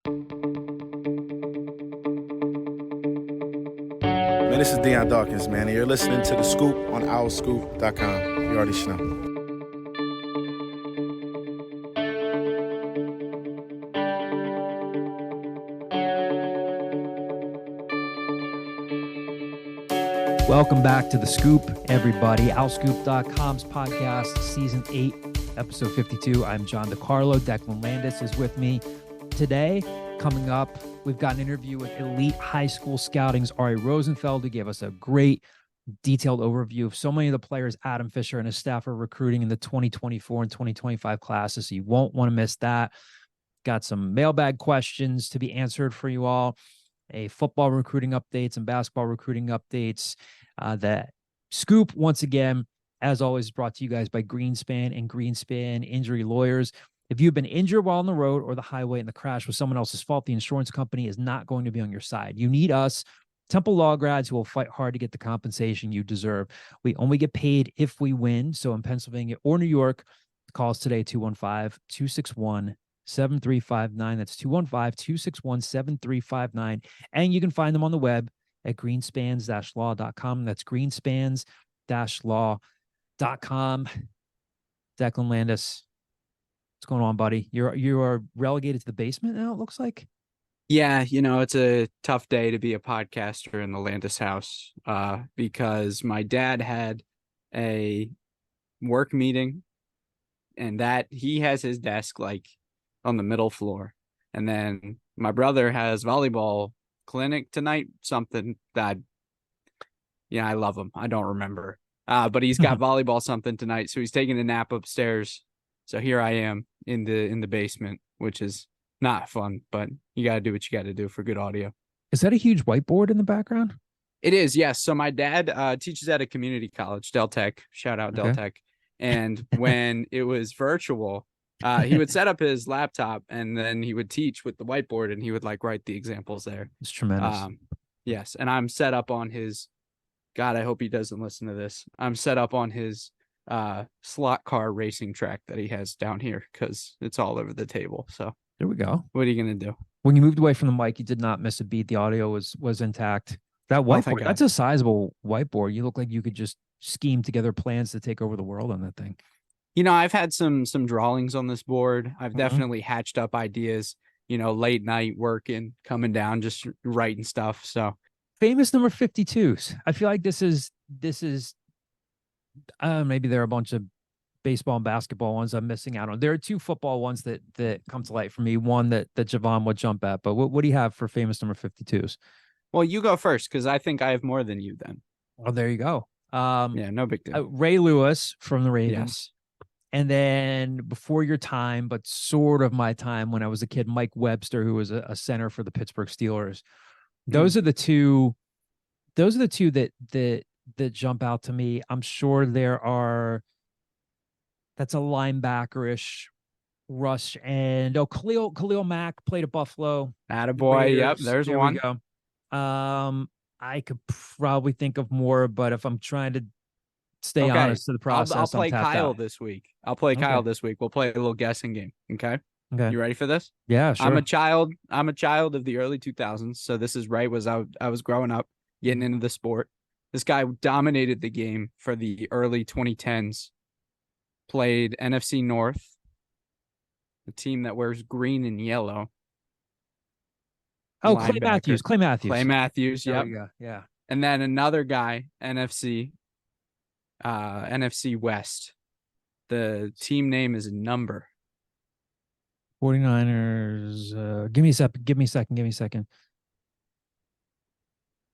Man, this is Deion Dawkins, man, and you're listening to The Scoop on OurScoop.com. You already know. Welcome back to The Scoop, everybody. OurScoop.com's podcast, Season 8, Episode 52. I'm John DeCarlo. Declan Landis is with me today. Coming up, we've got an interview with elite high school scouting's Ari Rosenfeld, who gave us a great detailed overview of so many of the players Adam Fisher and his staff are recruiting in the 2024 and 2025 classes. So you won't want to miss that. Got some mailbag questions to be answered for you all. A football recruiting updates and basketball recruiting updates. The Scoop, once again, as always, is brought to you guys by Greenspan and Greenspan Injury Lawyers. If you've been injured while on the road or the highway and the crash was someone else's fault, the insurance company is not going to be on your side. You need us, Temple Law grads, who will fight hard to get the compensation you deserve. We only get paid if we win. So in Pennsylvania or New York, call us today, 215-261-7359. That's 215-261-7359. And you can find them on the web at greenspans-law.com. That's greenspans-law.com. Declan Landis, what's going on, buddy? You are relegated to the basement now, it looks like. Yeah, it's a tough day to be a podcaster in the Landis house because my dad had a work meeting and that he has his desk like on the middle floor. And then my brother has volleyball clinic tonight, something that, I love him. I don't remember. But he's got volleyball something tonight. So he's taking a nap upstairs. So here I am in the basement, which is not fun, but you got to do what you got to do for good audio. Is that a huge whiteboard in the background? It is, yes. So my dad teaches at a community college, Del Tech. Shout out Del Tech. And when it was virtual, he would set up his laptop and then he would teach with the whiteboard and he would write the examples there. It's tremendous. Yes. And I'm set up on his, God, I hope he doesn't listen to this. I'm set up on his slot car racing track that he has down here because it's all over the table. So there we go. What are you going to do? When you moved away from the mic, you did not miss a beat. The audio was intact. That whiteboard, that's a sizable whiteboard. You look like you could just scheme together plans to take over the world on that thing. I've had some drawings on this board. I've definitely hatched up ideas, late night working, coming down, just writing stuff. So famous number 52s. I feel like this is maybe there are a bunch of baseball and basketball ones I'm missing out on. There are two football ones that come to light for me. One that Javon would jump at, but what do you have for famous number 52s? Well, you go first because I think I have more than you then. Oh, there you go. Yeah, no big deal. Ray Lewis from the Ravens. Yes. And then before your time, but sort of my time when I was a kid, Mike Webster, who was a center for the Pittsburgh Steelers. Those are the two that jump out to me. I'm sure there are. That's a linebacker-ish rush. And Khalil Mack played at Buffalo. Attaboy. Yep, there's there one. We go. I could probably think of more, but if I'm trying to stay honest to the process, I'll play Kyle out. this week. Kyle this week. We'll play a little guessing game. Okay. You ready for this? Yeah, sure. I'm a child of the early 2000s. So this is right as I was growing up, getting into the sport. This guy dominated the game for the early 2010s. Played NFC North, the team that wears green and yellow. Oh, Clay Matthews. Clay Matthews, yep. Yeah. And then another guy, NFC West. The team name is a number. 49ers. Give me a second.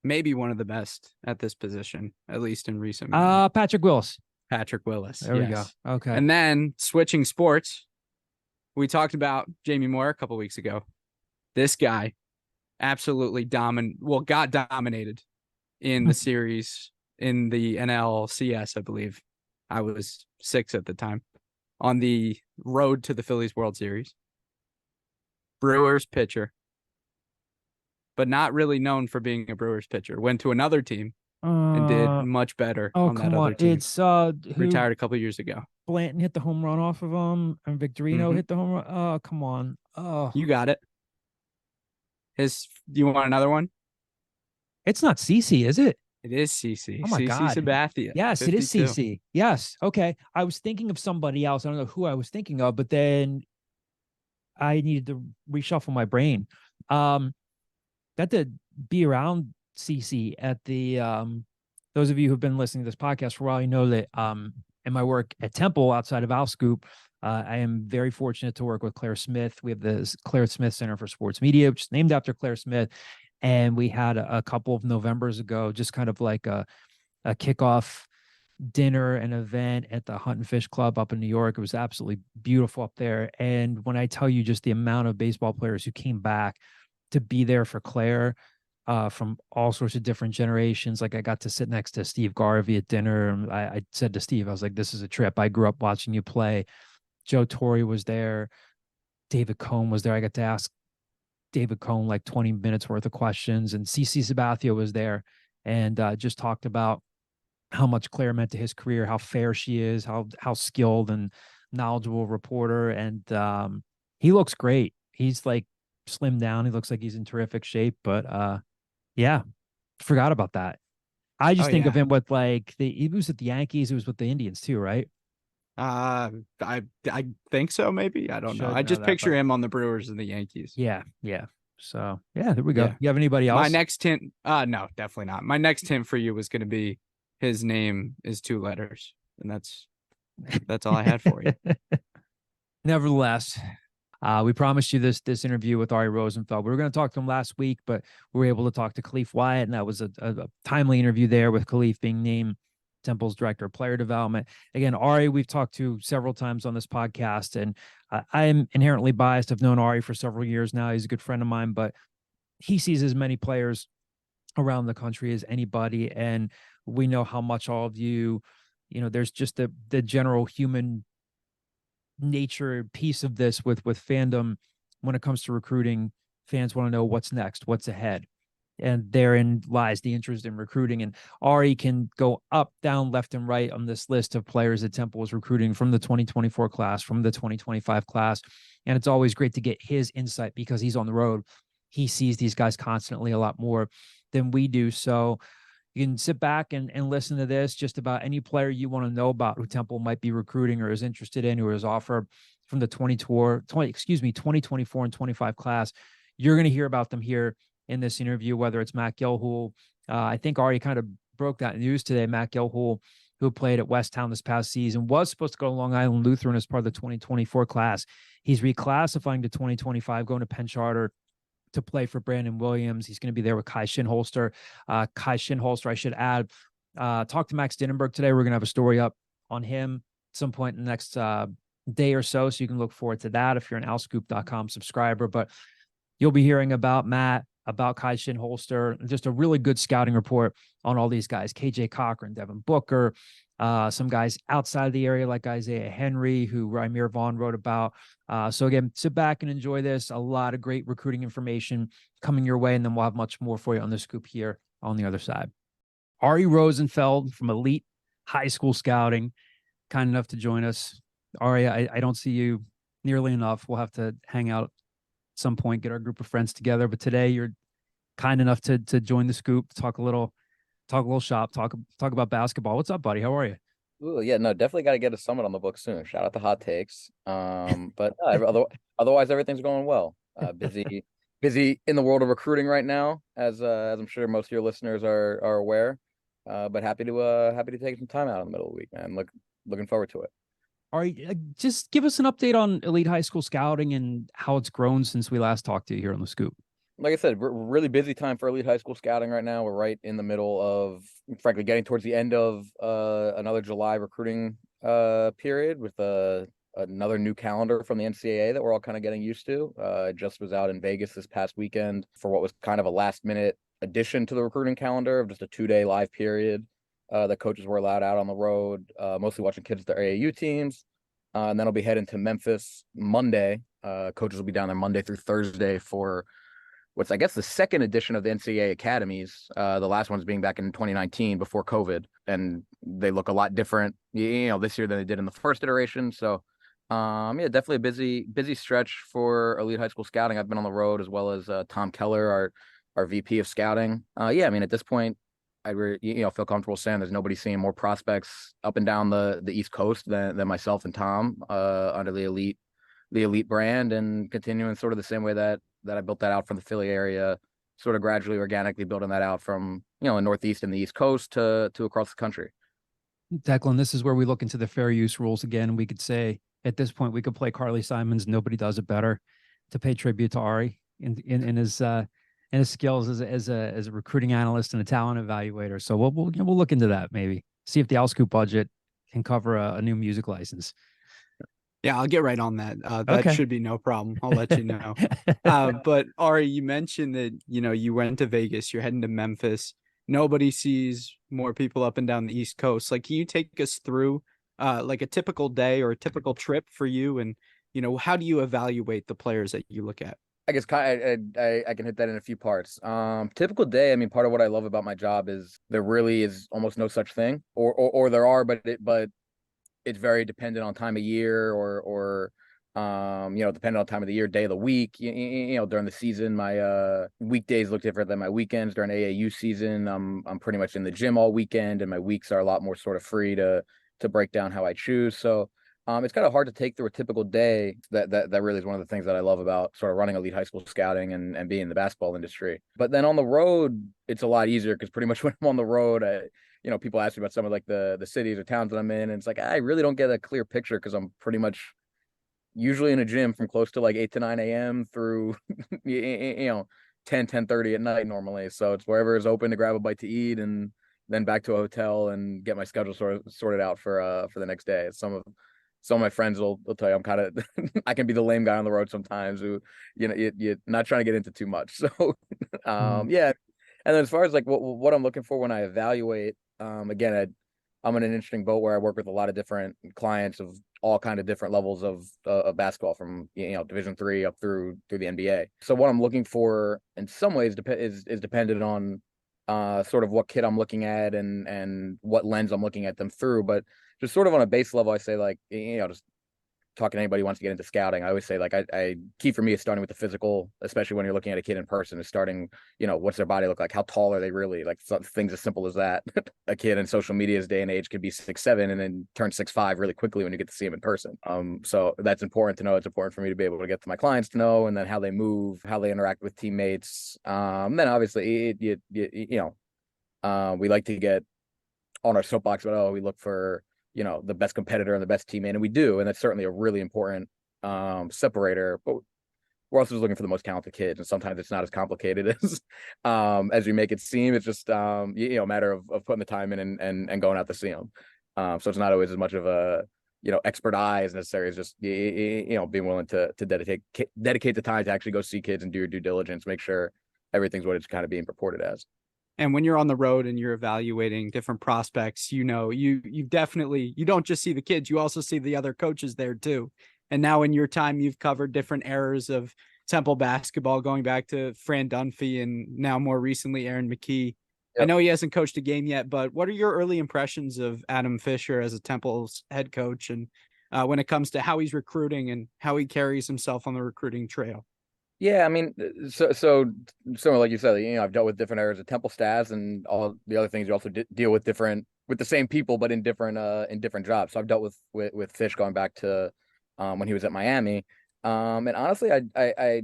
Maybe one of the best at this position, at least in recent memory. Patrick Willis. There we go. Okay. And then switching sports, we talked about Jamie Moore a couple weeks ago. This guy absolutely got dominated in the series in the NLCS, I believe. I was 6 at the time on the road to the Phillies World Series. Brewers pitcher, but not really known for being a Brewers pitcher. Went to another team and did much better on that other team. It's retired a couple years ago. Blanton hit the home run off of him, and Victorino hit the home run. Oh, come on. Oh, you got it. Do you want another one? It's not CC, is it? It is CC. Oh my CC God. Sabathia. Yes, it is 52. CC. Yes. Okay. I was thinking of somebody else. I don't know who I was thinking of, but then I needed to reshuffle my brain. Got to be around CC at the those of you who've been listening to this podcast for a while, you know that in my work at Temple outside of Scoop, I am very fortunate to work with Claire Smith. We have the Claire Smith Center for Sports Media, which is named after Claire Smith. And we had a couple of Novembers ago, just kind of like a kickoff dinner and event at the Hunt and Fish Club up in New York. It was absolutely beautiful up there. And when I tell you just the amount of baseball players who came back to be there for Claire, from all sorts of different generations. Like I got to sit next to Steve Garvey at dinner. And I said to Steve, I was like, this is a trip. I grew up watching you play. Joe Torre was there. David Cohn was there. I got to ask David Cohn like 20 minutes worth of questions. And CC Sabathia was there and just talked about how much Claire meant to his career, how fair she is, how skilled and knowledgeable reporter. And he looks great. He's like slimmed down. He looks like he's in terrific shape. But yeah, forgot about that. I just think of him with like he was with the Yankees. He was with the Indians too, right? I think so. Maybe I don't know. I just picture him on the Brewers and the Yankees. Yeah. So yeah, there we go. Yeah. You have anybody else? My next hint, no, definitely not. My next hint for you was going to be his name is 2 letters, and that's all I had for you. Nevertheless, we promised you this interview with Ari Rosenfeld. We were going to talk to him last week, but we were able to talk to Khalif Wyatt, and that was a timely interview there with Khalif being named Temple's Director of Player Development. Again, Ari, we've talked to several times on this podcast, and I am inherently biased. I've known Ari for several years now. He's a good friend of mine, but he sees as many players around the country as anybody, and we know how much all of you, there's just the general human nature piece of this with fandom. When it comes to recruiting, fans want to know what's next, what's ahead, and therein lies the interest in recruiting. And Ari can go up, down, left, and right on this list of players that Temple was recruiting from the 2024 class, from the 2025 class. And it's always great to get his insight because he's on the road. He sees these guys constantly a lot more than we do. So you can sit back and listen to this, just about any player you want to know about who Temple might be recruiting or is interested in, or is offered from the 2024 and 25 class. You're going to hear about them here in this interview, whether it's Matt Gilhool. I think Ari kind of broke that news today. Matt Gilhool, who played at West Town this past season, was supposed to go to Long Island Lutheran as part of the 2024 class. He's reclassifying to 2025, going to Penn Charter to play for Brandon Williams. He's going to be there with Kai Shinholster. Kai Shinholster, I should add, talked to Max Dinnenberg today. We're going to have a story up on him at some point in the next day or so you can look forward to that if you're an owlscoop.com subscriber. But you'll be hearing about Matt, about Kai Shinholster, just a really good scouting report on all these guys. KJ Cochran, Devin Booker, some guys outside the area like Isaiah Henry, who Raimir Vaughn wrote about. So again, sit back and enjoy this. A lot of great recruiting information coming your way, and then we'll have much more for you on the scoop here on the other side. Ari Rosenfeld from Elite High School Scouting, kind enough to join us. Ari, I don't see you nearly enough. We'll have to hang out at some point, get our group of friends together. But today you're kind enough to join the scoop, talk a little shop, talk about basketball. What's up, buddy? How are you? Ooh, yeah, no, definitely got to get a summit on the book soon. Shout out to Hot Takes. But otherwise everything's going well. Busy in the world of recruiting right now, as I'm sure most of your listeners are aware. But happy to take some time out in the middle of the week, man. Looking forward to it. All right, just give us an update on Elite High School Scouting and how it's grown since we last talked to you here on the scoop. Like I said, we're really busy time for Elite High School Scouting right now. We're right in the middle of, frankly, getting towards the end of another July recruiting period with another new calendar from the NCAA that we're all kind of getting used to. Just was out in Vegas this past weekend for what was kind of a last-minute addition to the recruiting calendar of just a 2-day live period that coaches were allowed out on the road, mostly watching kids at their AAU teams. And then I'll be heading to Memphis Monday. Coaches will be down there Monday through Thursday for what's, I guess, the second edition of the NCAA Academies. The last one's being back in 2019 before COVID, and they look a lot different, this year than they did in the first iteration. So Yeah, definitely a busy stretch for elite high school scouting. I've been on the road as well as Tom Keller, our VP of scouting. Yeah, I mean, at this point, feel comfortable saying there's nobody seeing more prospects up and down the East Coast than myself and Tom under the elite brand, and continuing sort of the same way that I built that out from the Philly area, sort of gradually, organically building that out from the Northeast and the East Coast to across the country. Declan, this is where we look into the fair use rules again. We could say at this point we could play Carly Simons. Nobody does it better to pay tribute to Ari in his skills as a recruiting analyst and a talent evaluator. So we'll look into that, maybe see if the OwlScoop budget can cover a new music license. Yeah, I'll get right on that. That Okay. should be no problem. I'll let you know. But Ari, you mentioned that, you went to Vegas, you're heading to Memphis. Nobody sees more people up and down the East Coast. Like, can you take us through like a typical day or a typical trip for you? And, how do you evaluate the players that you look at? I guess I can hit that in a few parts. Typical day. I mean, part of what I love about my job is there really is almost no such thing, or there are, but it's very dependent on time of year or depending on time of the year, day of the week. During the season, my weekdays look different than my weekends. During AAU season, I'm pretty much in the gym all weekend, and my weeks are a lot more sort of free to break down how I choose. So it's kind of hard to take through a typical day. That really is one of the things that I love about sort of running elite high school scouting and being in the basketball industry. But then on the road, it's a lot easier because pretty much when I'm on the road, people ask me about some of like the cities or towns that I'm in, and it's like I really don't get a clear picture because I'm pretty much usually in a gym from close to like 8 to 9 a.m. through 10:30 at night normally. So it's wherever is open to grab a bite to eat, and then back to a hotel and get my schedule sorted out for the next day. Some of my friends will tell you I'm kind of I can be the lame guy on the road sometimes who you're not trying to get into too much. So yeah. And then as far as like what I'm looking for when I evaluate, again, I'm in an interesting boat where I work with a lot of different clients of all kind of different levels of basketball, from Division III up through the NBA. So what I'm looking for in some ways is dependent on sort of what kid I'm looking at and what lens I'm looking at them through. But just sort of on a base level, I say like just talking to anybody who wants to get into scouting, I always say like I key for me is starting with the physical, especially when you're looking at a kid in person, is starting, what's their body look like? How tall are they really? Like things as simple as that. A kid in social media's day and age could be 6'7" and then turn 6'5" really quickly when you get to see him in person. So that's important to know. It's important for me to be able to get to my clients to know, and then how they move, how they interact with teammates. Then obviously we like to get on our soapbox about, we look for the best competitor and the best teammate, and we do, and that's certainly a really important separator. But we're also just looking for the most talented kids, and sometimes it's not as complicated as we make it seem. It's just a matter of putting the time in and going out to see them. So it's not always as much of a expert eye as necessary. It's just being willing to dedicate the time to actually go see kids and do your due diligence, make sure everything's what it's kind of being purported as. And when you're on the road and you're evaluating different prospects, you definitely, you don't just see the kids, you also see the other coaches there too. And now in your time, you've covered different eras of Temple basketball, going back to Fran Dunphy and now more recently, Aaron McKee. Yep. I know he hasn't coached a game yet, but what are your early impressions of Adam Fisher as a Temple's head coach? And when it comes to how he's recruiting and how he carries himself on the recruiting trail? Yeah, I mean, so similar, like you said, I've dealt with different areas of Temple staffs and all the other things. You also deal with the same people, but in different jobs. So I've dealt with Fish going back to when he was at Miami. And honestly, probably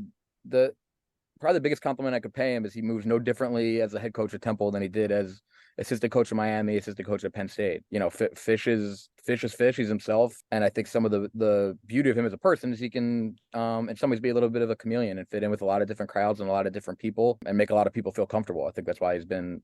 the biggest compliment I could pay him is he moves no differently as a head coach at Temple than he did as assistant coach of Miami, assistant coach at Penn State. Fish is Fish. He's himself. And I think some of the beauty of him as a person is he can, in some ways, be a little bit of a chameleon and fit in with a lot of different crowds and a lot of different people and make a lot of people feel comfortable. I think that's why he's been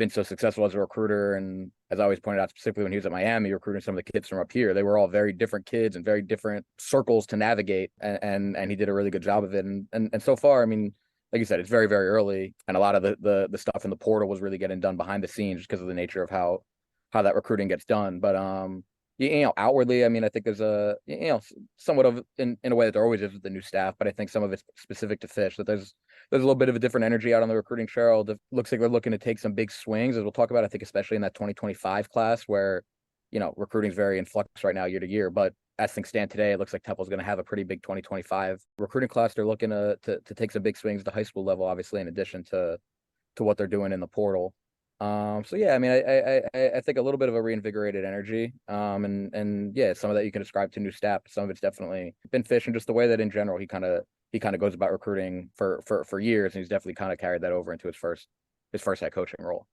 so successful as a recruiter. And as I always pointed out, specifically when he was at Miami, recruiting some of the kids from up here, they were all very different kids and very different circles to navigate. And he did a really good job of it. And so far, I mean, like you said, it's very, very early, and a lot of the stuff in the portal was really getting done behind the scenes just because of the nature of how that recruiting gets done. But outwardly, I mean, I think there's a somewhat of in a way that there always is with the new staff, but I think some of it's specific to Fish, that there's a little bit of a different energy out on the recruiting trail. It looks like they're looking to take some big swings, as we'll talk about. I think especially in that 2025 class where recruiting is very in flux right now year to year, but as things stand today, it looks like Temple's going to have a pretty big 2025 recruiting class. They're looking to take some big swings at the high school level, obviously, in addition to what they're doing in the portal. So yeah, I mean, I think a little bit of a reinvigorated energy. And yeah, some of that you can ascribe to new staff. Some of it's definitely been Fish, and just the way that in general he kind of goes about recruiting for years, and he's definitely kind of carried that over into his first head coaching role.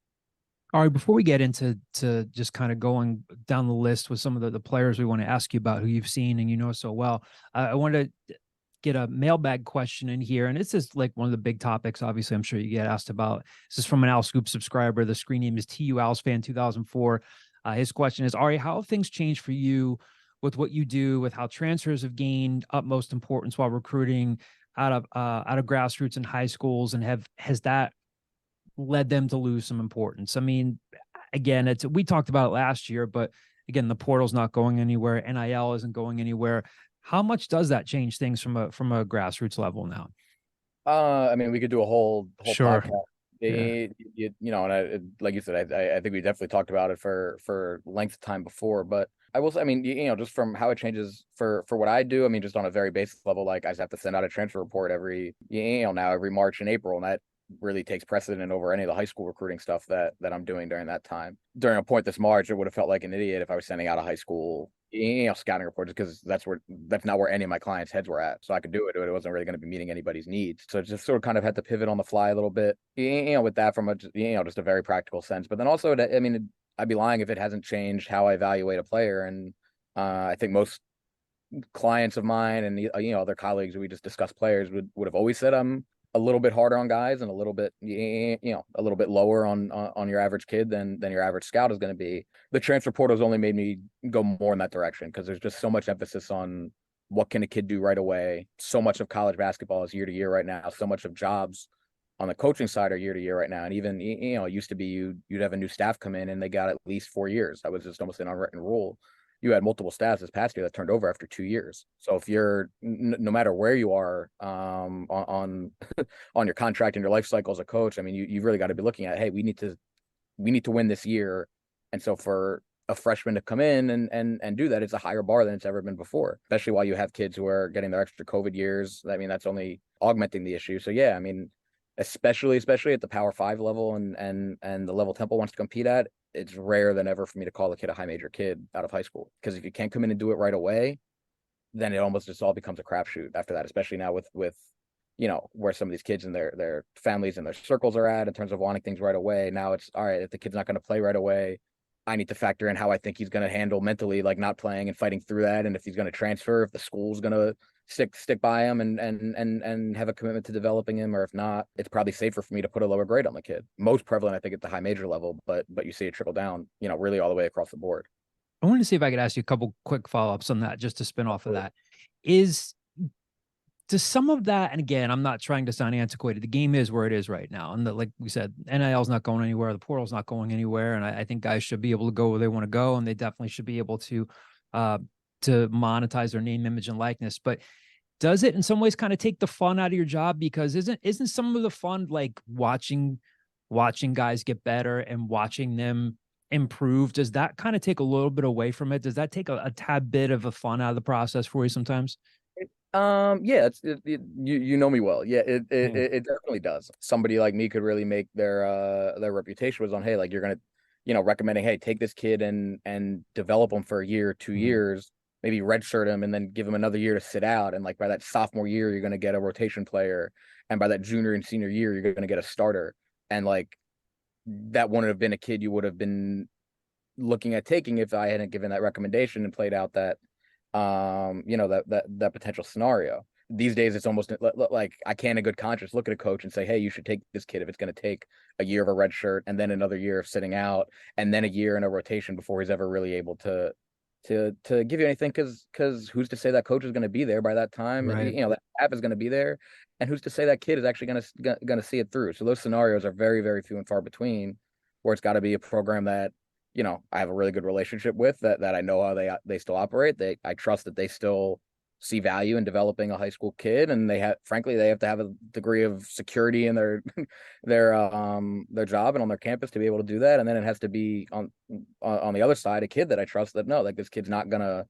All right, before we get into just kind of going down the list with some of the players we want to ask you about who you've seen and you know so well, I wanted to get a mailbag question in here, and this is like one of the big topics. Obviously, I'm sure you get asked about. This is from an Owl Scoop subscriber. The screen name is TU Owls Fan 2004. His question is, Ari, how have things changed for you with what you do, with how transfers have gained utmost importance while recruiting out of grassroots and high schools, and has that led them to lose some importance? I mean, again, we talked about it last year, but again, the portal's not going anywhere. NIL isn't going anywhere. How much does that change things from a grassroots level now? I mean, we could do a whole Sure. podcast. Yeah. You know, and like you said, I think we definitely talked about it for length of time before. But I will say, I mean, you know, just from how it changes for what I do, I mean, just on a very basic level, like I just have to send out a transfer report every March and April, and that really takes precedent over any of the high school recruiting stuff that I'm doing during that time. During a point this March, it would have felt like an idiot if I was sending out a high school scouting report, just because that's not where any of my clients' heads were at. So I could do it. It wasn't really going to be meeting anybody's needs. So just sort of kind of had to pivot on the fly a little bit, with that from just a very practical sense. But then also, I mean, I'd be lying if it hasn't changed how I evaluate a player. And I think most clients of mine and other colleagues we just discuss players would have always said I'm a little bit harder on guys and a little bit lower on your average kid than your average scout is going to be. The transfer portal has only made me go more in that direction, because there's just so much emphasis on what can a kid do right away. So much of college basketball is year to year right now. So much of jobs on the coaching side are year to year right now. And even, it used to be you'd have a new staff come in and they got at least 4 years. That was just almost an unwritten rule. You had multiple staffs this past year that turned over after 2 years. So if you're no matter where you are on on your contract and your life cycle as a coach, I mean, you've really got to be looking at, hey, we need to win this year. And so for a freshman to come in and do that, it's a higher bar than it's ever been before, especially while you have kids who are getting their extra COVID years. I mean, that's only augmenting the issue. So yeah, I mean, especially at the Power 5 level and the level Temple wants to compete at, it's rare than ever for me to call a kid a high major kid out of high school, because if you can't come in and do it right away, then it almost just all becomes a crapshoot after that, especially now with where some of these kids and their families and their circles are at in terms of wanting things right away. Now it's all right, if the kid's not going to play right away, I need to factor in how I think he's going to handle mentally, like not playing and fighting through that. And if he's going to transfer, if the school's going to stick by him and have a commitment to developing him, or if not, it's probably safer for me to put a lower grade on the kid. Most prevalent, I think, at the high major level, but you see it trickle down, really all the way across the board. I wanted to see if I could ask you a couple quick follow-ups on that, just to spin off of that. Does some of that, and again, I'm not trying to sound antiquated, the game is where it is right now. And like we said, NIL is not going anywhere. The portal's not going anywhere. And I think guys should be able to go where they want to go. And they definitely should be able to monetize their name, image, and likeness. But does it in some ways kind of take the fun out of your job? Because isn't some of the fun like watching guys get better and watching them improve? Does that kind of take a little bit away from it? Does that take a tad bit of a fun out of the process for you sometimes? Yeah, you know me well. Yeah, it definitely does. Somebody like me could really make their reputation was on, hey, like you're gonna, recommending, hey, take this kid and develop him for a year, 2 years, maybe redshirt him and then give him another year to sit out. And like by that sophomore year, you're gonna get a rotation player, and by that junior and senior year, you're gonna get a starter. And like that wouldn't have been a kid you would have been looking at taking if I hadn't given that recommendation and played out that that potential scenario. These days it's almost like I can't in good conscience look at a coach and say, hey, you should take this kid if it's going to take a year of a red shirt and then another year of sitting out and then a year in a rotation before he's ever really able to give you anything, because who's to say that coach is going to be there by that time? Right. That app is going to be there, and who's to say that kid is actually going to see it through? So those scenarios are very, very few and far between, where it's got to be a program that I have a really good relationship with, that I know how they still operate. I trust that they still see value in developing a high school kid, and they have to have a degree of security in their job and on their campus to be able to do that. And then it has to be on the other side, a kid that I trust that no, like this kid's not gonna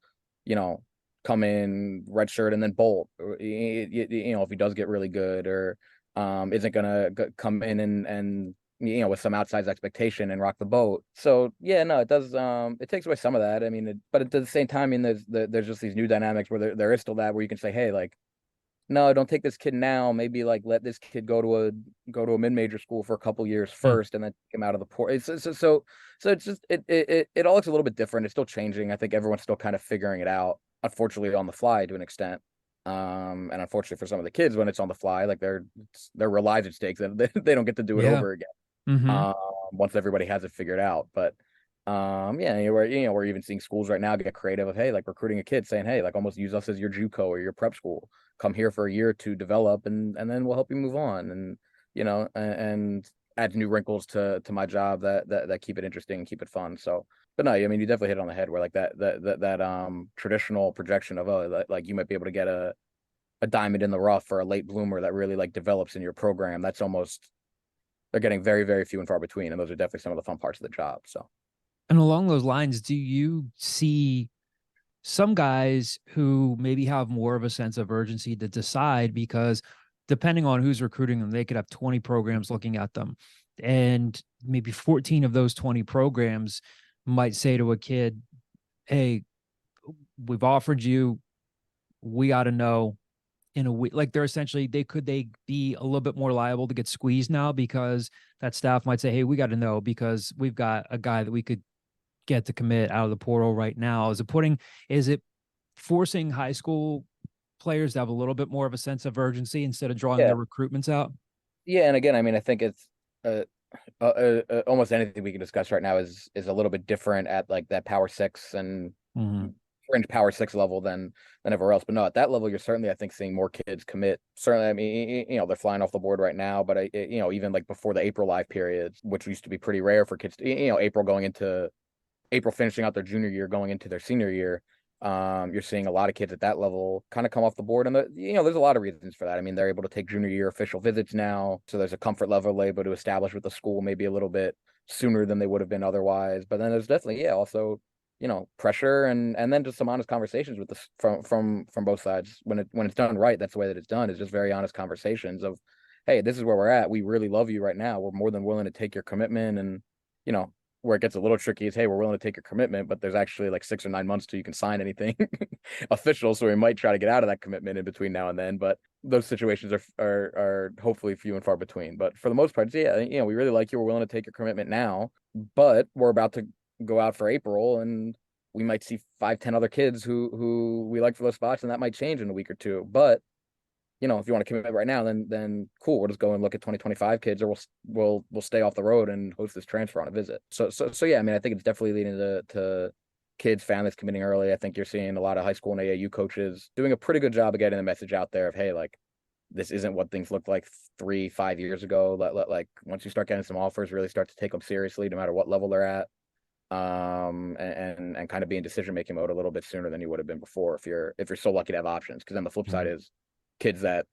come in, redshirt, and then bolt. If he does get really good, or isn't gonna come in and with some outsized expectation and rock the boat. So yeah, no, it does. It takes away some of that. I mean, but at the same time, I mean, there's just these new dynamics where there is still that where you can say, hey, like, no, don't take this kid now. Maybe like let this kid go to a mid-major school for a couple years first, and then take him out of the port. So it's just it all looks a little bit different. It's still changing. I think everyone's still kind of figuring it out, unfortunately, on the fly to an extent. And unfortunately for some of the kids, when it's on the fly, like their real lives at stake, they don't get to do it over again. Mm-hmm. Once everybody has it figured out. But yeah, we're even seeing schools right now get creative of, hey, like recruiting a kid, saying, hey, like almost use us as your JUCO or your prep school. Come here for a year to develop, and then we'll help you move on. And and adds new wrinkles to my job that keep it interesting and keep it fun. So, but no, I mean, you definitely hit it on the head where like that traditional projection of, oh, like you might be able to get a diamond in the rough or a late bloomer that really like develops in your program. That's almost, they're getting very, very few and far between. And those are definitely some of the fun parts of the job. So, And along those lines, do you see some guys who maybe have more of a sense of urgency to decide, because depending on who's recruiting them, they could have 20 programs looking at them, and maybe 14 of those 20 programs might say to a kid, hey, we've offered you, we got to know in a week. Like could they be a little bit more liable to get squeezed now, because that staff might say, hey, we got to know because we've got a guy that we could get to commit out of the portal right now. Is it forcing high school players to have a little bit more of a sense of urgency instead of drawing yeah. their recruitments out? Yeah. And again, I mean, I think it's almost anything we can discuss right now is a little bit different at like that Power 6 and fringe Power 6 level than everywhere else. But no, at that level, you're certainly, I think, seeing more kids commit. Certainly, I mean, they're flying off the board right now, but even like before the April live periods, which used to be pretty rare for kids to, April finishing out their junior year, going into their senior year. You're seeing a lot of kids at that level kind of come off the board, and there's a lot of reasons for that. I mean, they're able to take junior year official visits now, so there's a comfort level they're able to establish with the school maybe a little bit sooner than they would have been otherwise. But then there's definitely also pressure, and then just some honest conversations with from both sides. When it's done right, that's the way that it's done. It's just very honest conversations of, hey, this is where we're at. We really love you right now. We're more than willing to take your commitment, and where it gets a little tricky is, hey, we're willing to take your commitment, but there's actually like 6 or 9 months till you can sign anything official. So we might try to get out of that commitment in between now and then. But those situations are hopefully few and far between. But for the most part, yeah, we really like you. We're willing to take your commitment now, but we're about to go out for April, and we might see 5-10 other kids who we like for those spots, and that might change in a week or two. But if you want to commit right now, then cool. We'll just go and look at 2025 kids, or we'll stay off the road and host this transfer on a visit. So yeah, I mean, I think it's definitely leading to kids, families committing early. I think you're seeing a lot of high school and AAU coaches doing a pretty good job of getting the message out there of, hey, like, this isn't what things looked like 3-5 years ago. Like once you start getting some offers, really start to take them seriously, no matter what level they're at. And kind of be in decision making mode a little bit sooner than you would have been before, if you're so lucky to have options. Because then the flip side is kids that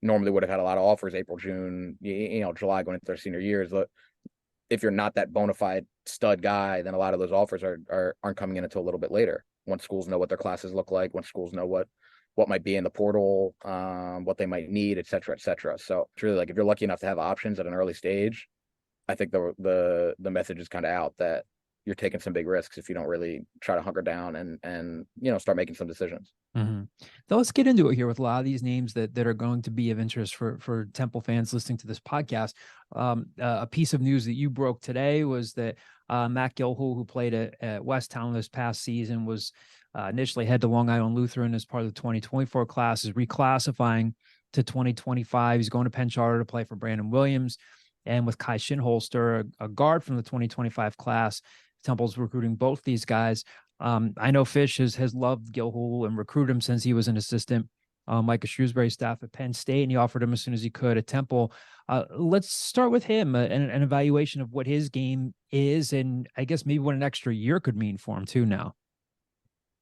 normally would have had a lot of offers April, June, July, going into their senior years. If you're not that bona fide stud guy, then a lot of those offers aren't coming in until a little bit later. Once schools know what their classes look like, once schools know what might be in the portal, what they might need, et cetera, et cetera. So it's really like, if you're lucky enough to have options at an early stage, I think the message is kind of out that you're taking some big risks if you don't really try to hunker down and start making some decisions. Mm-hmm. So let's get into it here with a lot of these names that are going to be of interest for Temple fans listening to this podcast. A piece of news that you broke today was that Matt Gilhool, who played at Westtown this past season, was initially head to Long Island Lutheran as part of the 2024 class, is reclassifying to 2025. He's going to Penn Charter to play for Brandon Williams. And with Kai Shinholster, a guard from the 2025 class, Temple's recruiting both these guys. I know Fish has loved Gilhool and recruited him since he was an assistant Micah Shrewsbury staff at Penn State, and he offered him as soon as he could at Temple. Let's start with him, an evaluation of what his game is, and I guess maybe what an extra year could mean for him too now.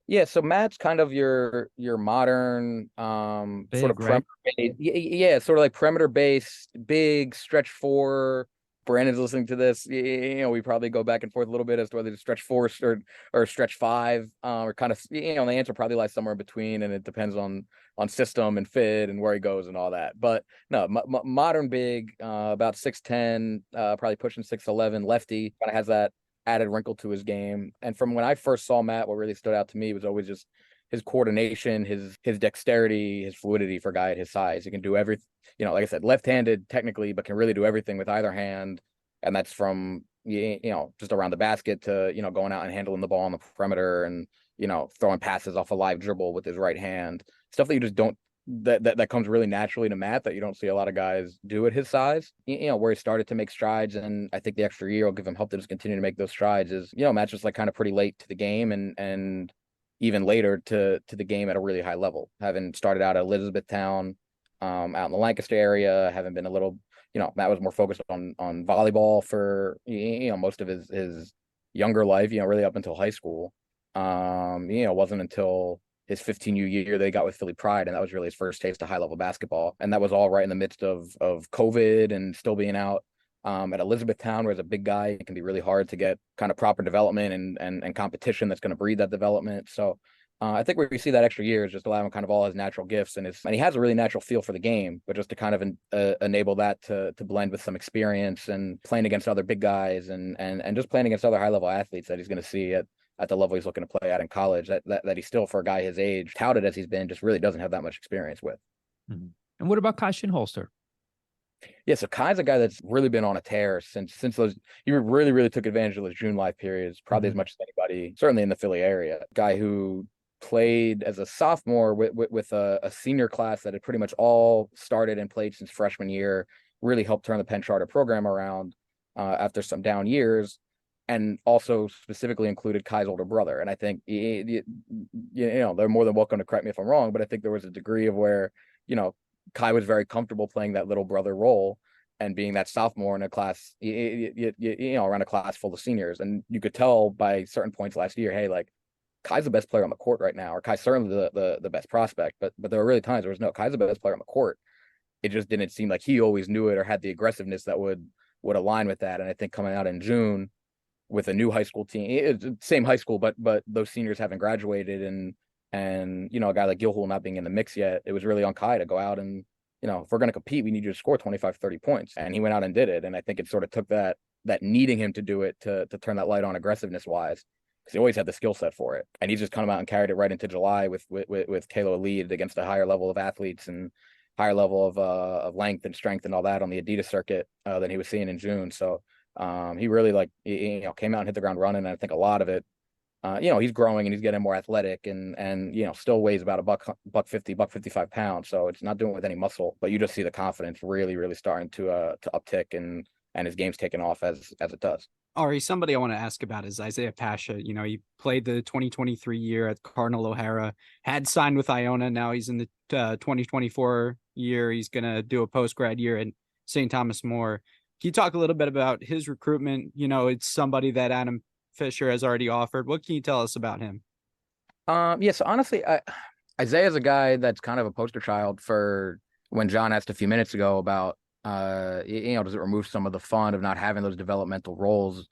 Yeah, so Matt's kind of your modern Big, sort of right? perimeter, yeah, sort of like perimeter based, big stretch four, Brandon's listening to this, we probably go back and forth a little bit as to whether to stretch 4 or stretch 5, or kind of, the answer probably lies somewhere in between, and it depends on system and fit and where he goes and all that. But no, modern big, about 6'10", probably pushing 6'11", lefty, kind of has that added wrinkle to his game. And from when I first saw Matt, what really stood out to me was always just his coordination, his dexterity, his fluidity for a guy at his size. He can do everything, like I said, left-handed technically, but can really do everything with either hand. And that's from, just around the basket to, going out and handling the ball on the perimeter and, throwing passes off a live dribble with his right hand. Stuff that you just don't, that comes really naturally to Matt that you don't see a lot of guys do at his size. Where he started to make strides, and I think the extra year will give him help to just continue to make those strides. Is, Matt's just like kind of pretty late to the game, and even later to the game at a really high level, having started out at Elizabethtown, out in the Lancaster area, having been a little, Matt was more focused on volleyball for, most of his younger life, really up until high school. It wasn't until his 15U year that he got with Philly Pride, and that was really his first taste of high level basketball. And that was all right in the midst of COVID and still being out at Elizabethtown, where as a big guy, it can be really hard to get kind of proper development and competition that's going to breed that development. So I think where we see that extra year is just allow him kind of all his natural gifts, and he has a really natural feel for the game, but just to kind of enable that to blend with some experience and playing against other big guys and just playing against other high level athletes that he's going to see at the level he's looking to play at in college, that he still, for a guy his age, touted as he's been, just really doesn't have that much experience with. Mm-hmm. And what about Kai Shinholster? Yeah, so Kai's a guy that's really been on a tear since those. He really, really took advantage of those June live periods, probably as much as anybody, certainly in the Philly area. Guy who played as a sophomore with a senior class that had pretty much all started and played since freshman year, really helped turn the Penn Charter program around after some down years, and also specifically included Kai's older brother. And I think, they're more than welcome to correct me if I'm wrong, but I think there was a degree of where, Kai was very comfortable playing that little brother role and being that sophomore in a class, around a class full of seniors. And you could tell by certain points last year, hey, like, Kai's the best player on the court right now, or Kai's certainly the best prospect. But there were really times where Kai's the best player on the court. It just didn't seem like he always knew it or had the aggressiveness that would align with that. And I think coming out in June with a new high school team, same high school, but those seniors haven't graduated, and a guy like Gilhool not being in the mix yet, it was really on Kai to go out and, if we're going to compete, we need you to score 25, 30 points. And he went out and did it. And I think it sort of took that needing him to do it to turn that light on aggressiveness wise, because he always had the skill set for it. And he's just come out and carried it right into July with Kalo lead against a higher level of athletes and higher level of length and strength and all that on the Adidas circuit than he was seeing in June. So he really came out and hit the ground running. And I think a lot of it, he's growing and he's getting more athletic and still weighs about $150, $155 pounds. So it's not doing it with any muscle, but you just see the confidence really, really starting to uptick and his game's taking off as it does. Ari, somebody I want to ask about is Izaiah Pasha. He played the 2023 year at Cardinal O'Hara, had signed with Iona. Now he's in the 2024 year. He's going to do a post-grad year at St. Thomas More. Can you talk a little bit about his recruitment? It's somebody that Adam Fisher has already offered. What can you tell us about him? So honestly, Isaiah's a guy that's kind of a poster child for when John asked a few minutes ago about, does it remove some of the fun of not having those developmental roles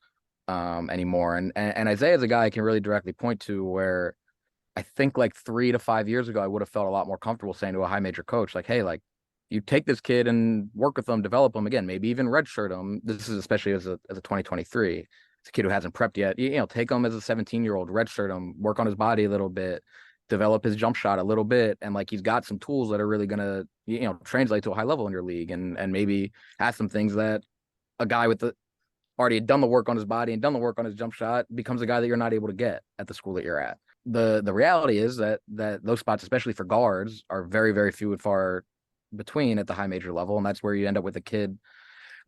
anymore? And Isaiah's a guy I can really directly point to where I think like 3 to 5 years ago, I would have felt a lot more comfortable saying to a high major coach, like, hey, like, you take this kid and work with them, develop them again, maybe even redshirt him. This is especially as a 2023. It's a kid who hasn't prepped yet. Take him as a 17-year-old, redshirt him, work on his body a little bit, develop his jump shot a little bit. And like, he's got some tools that are really going to, translate to a high level in your league and maybe has some things that a guy with already done the work on his body and done the work on his jump shot becomes a guy that you're not able to get at the school that you're at. The reality is that those spots, especially for guards, are very, very few and far between at the high major level. And that's where you end up with a kid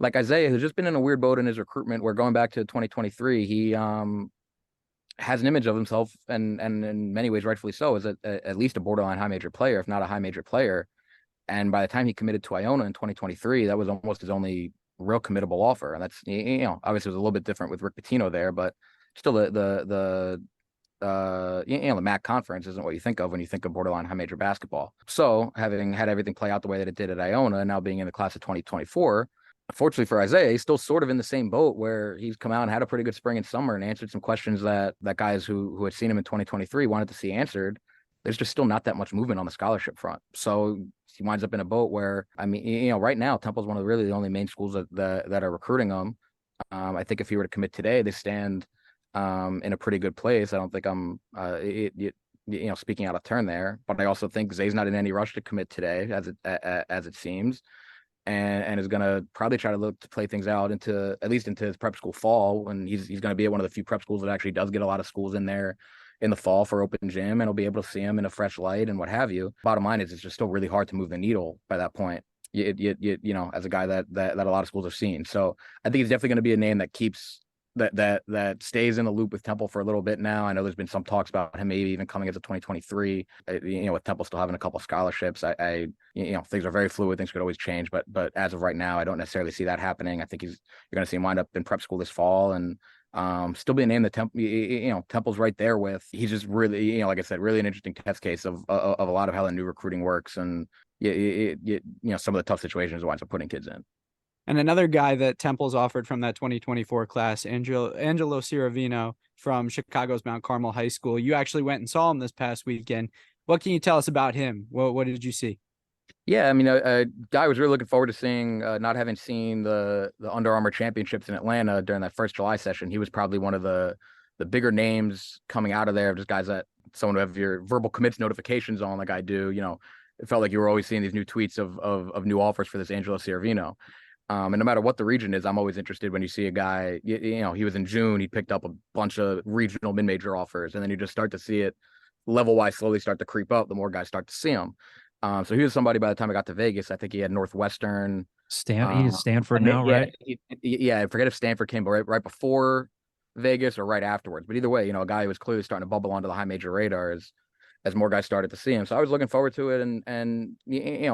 like Isaiah, who's just been in a weird boat in his recruitment, where going back to 2023, he has an image of himself, and in many ways, rightfully so, as at least a borderline high major player, if not a high major player. And by the time he committed to Iona in 2023, that was almost his only real committable offer. And that's, obviously it was a little bit different with Rick Pitino there, but still the MAC conference isn't what you think of when you think of borderline high major basketball. So having had everything play out the way that it did at Iona, and now being in the class of 2024, Fortunately for Izaiah, he's still sort of in the same boat where he's come out and had a pretty good spring and summer and answered some questions that guys who had seen him in 2023 wanted to see answered. There's just still not that much movement on the scholarship front. So he winds up in a boat where, I mean, right now, Temple's one of the only main schools that are recruiting him. I think if he were to commit today, they stand in a pretty good place. I don't think I'm, speaking out of turn there, but I also think Zay's not in any rush to commit today, as it seems, and is going to probably try to look to play things out into at least into his prep school fall, when he's going to be at one of the few prep schools that actually does get a lot of schools in there in the fall for open gym, and he'll be able to see him in a fresh light and what have you. Bottom line is, it's just still really hard to move the needle by that point. As a guy that a lot of schools have seen. So I think he's definitely going to be a name that keeps that stays in the loop with Temple for a little bit now. I know there's been some talks about him maybe even coming as a 2023. With Temple still having a couple scholarships, things are very fluid. Things could always change, but as of right now, I don't necessarily see that happening. I think you're going to see him wind up in prep school this fall and still be a name that Temple's right there with. He's just really, like I said, really an interesting test case of a lot of how the new recruiting works, and some of the tough situations it winds up putting kids in. And another guy that Temple's offered from that 2024 class, Angelo Ciaravino from Chicago's Mount Carmel High School. You actually went and saw him this past weekend. What can you tell us about him? What did you see? Yeah, I mean, a guy I was really looking forward to seeing, not having seen the Under Armour Championships in Atlanta during that first July session. He was probably one of the bigger names coming out of there, just guys that someone who have your verbal commits notifications on, like I do. It felt like you were always seeing these new tweets of new offers for this Angelo Ciaravino. And no matter what the region is, I'm always interested when you see a guy, he was in June, he picked up a bunch of regional mid-major offers, and then you just start to see it level-wise slowly start to creep up the more guys start to see him. So he was somebody by the time I got to Vegas. I think he had Northwestern. He's Stanford now, right? I forget if Stanford came right before Vegas or right afterwards. But either way, a guy who was clearly starting to bubble onto the high major radars as more guys started to see him. So I was looking forward to it, and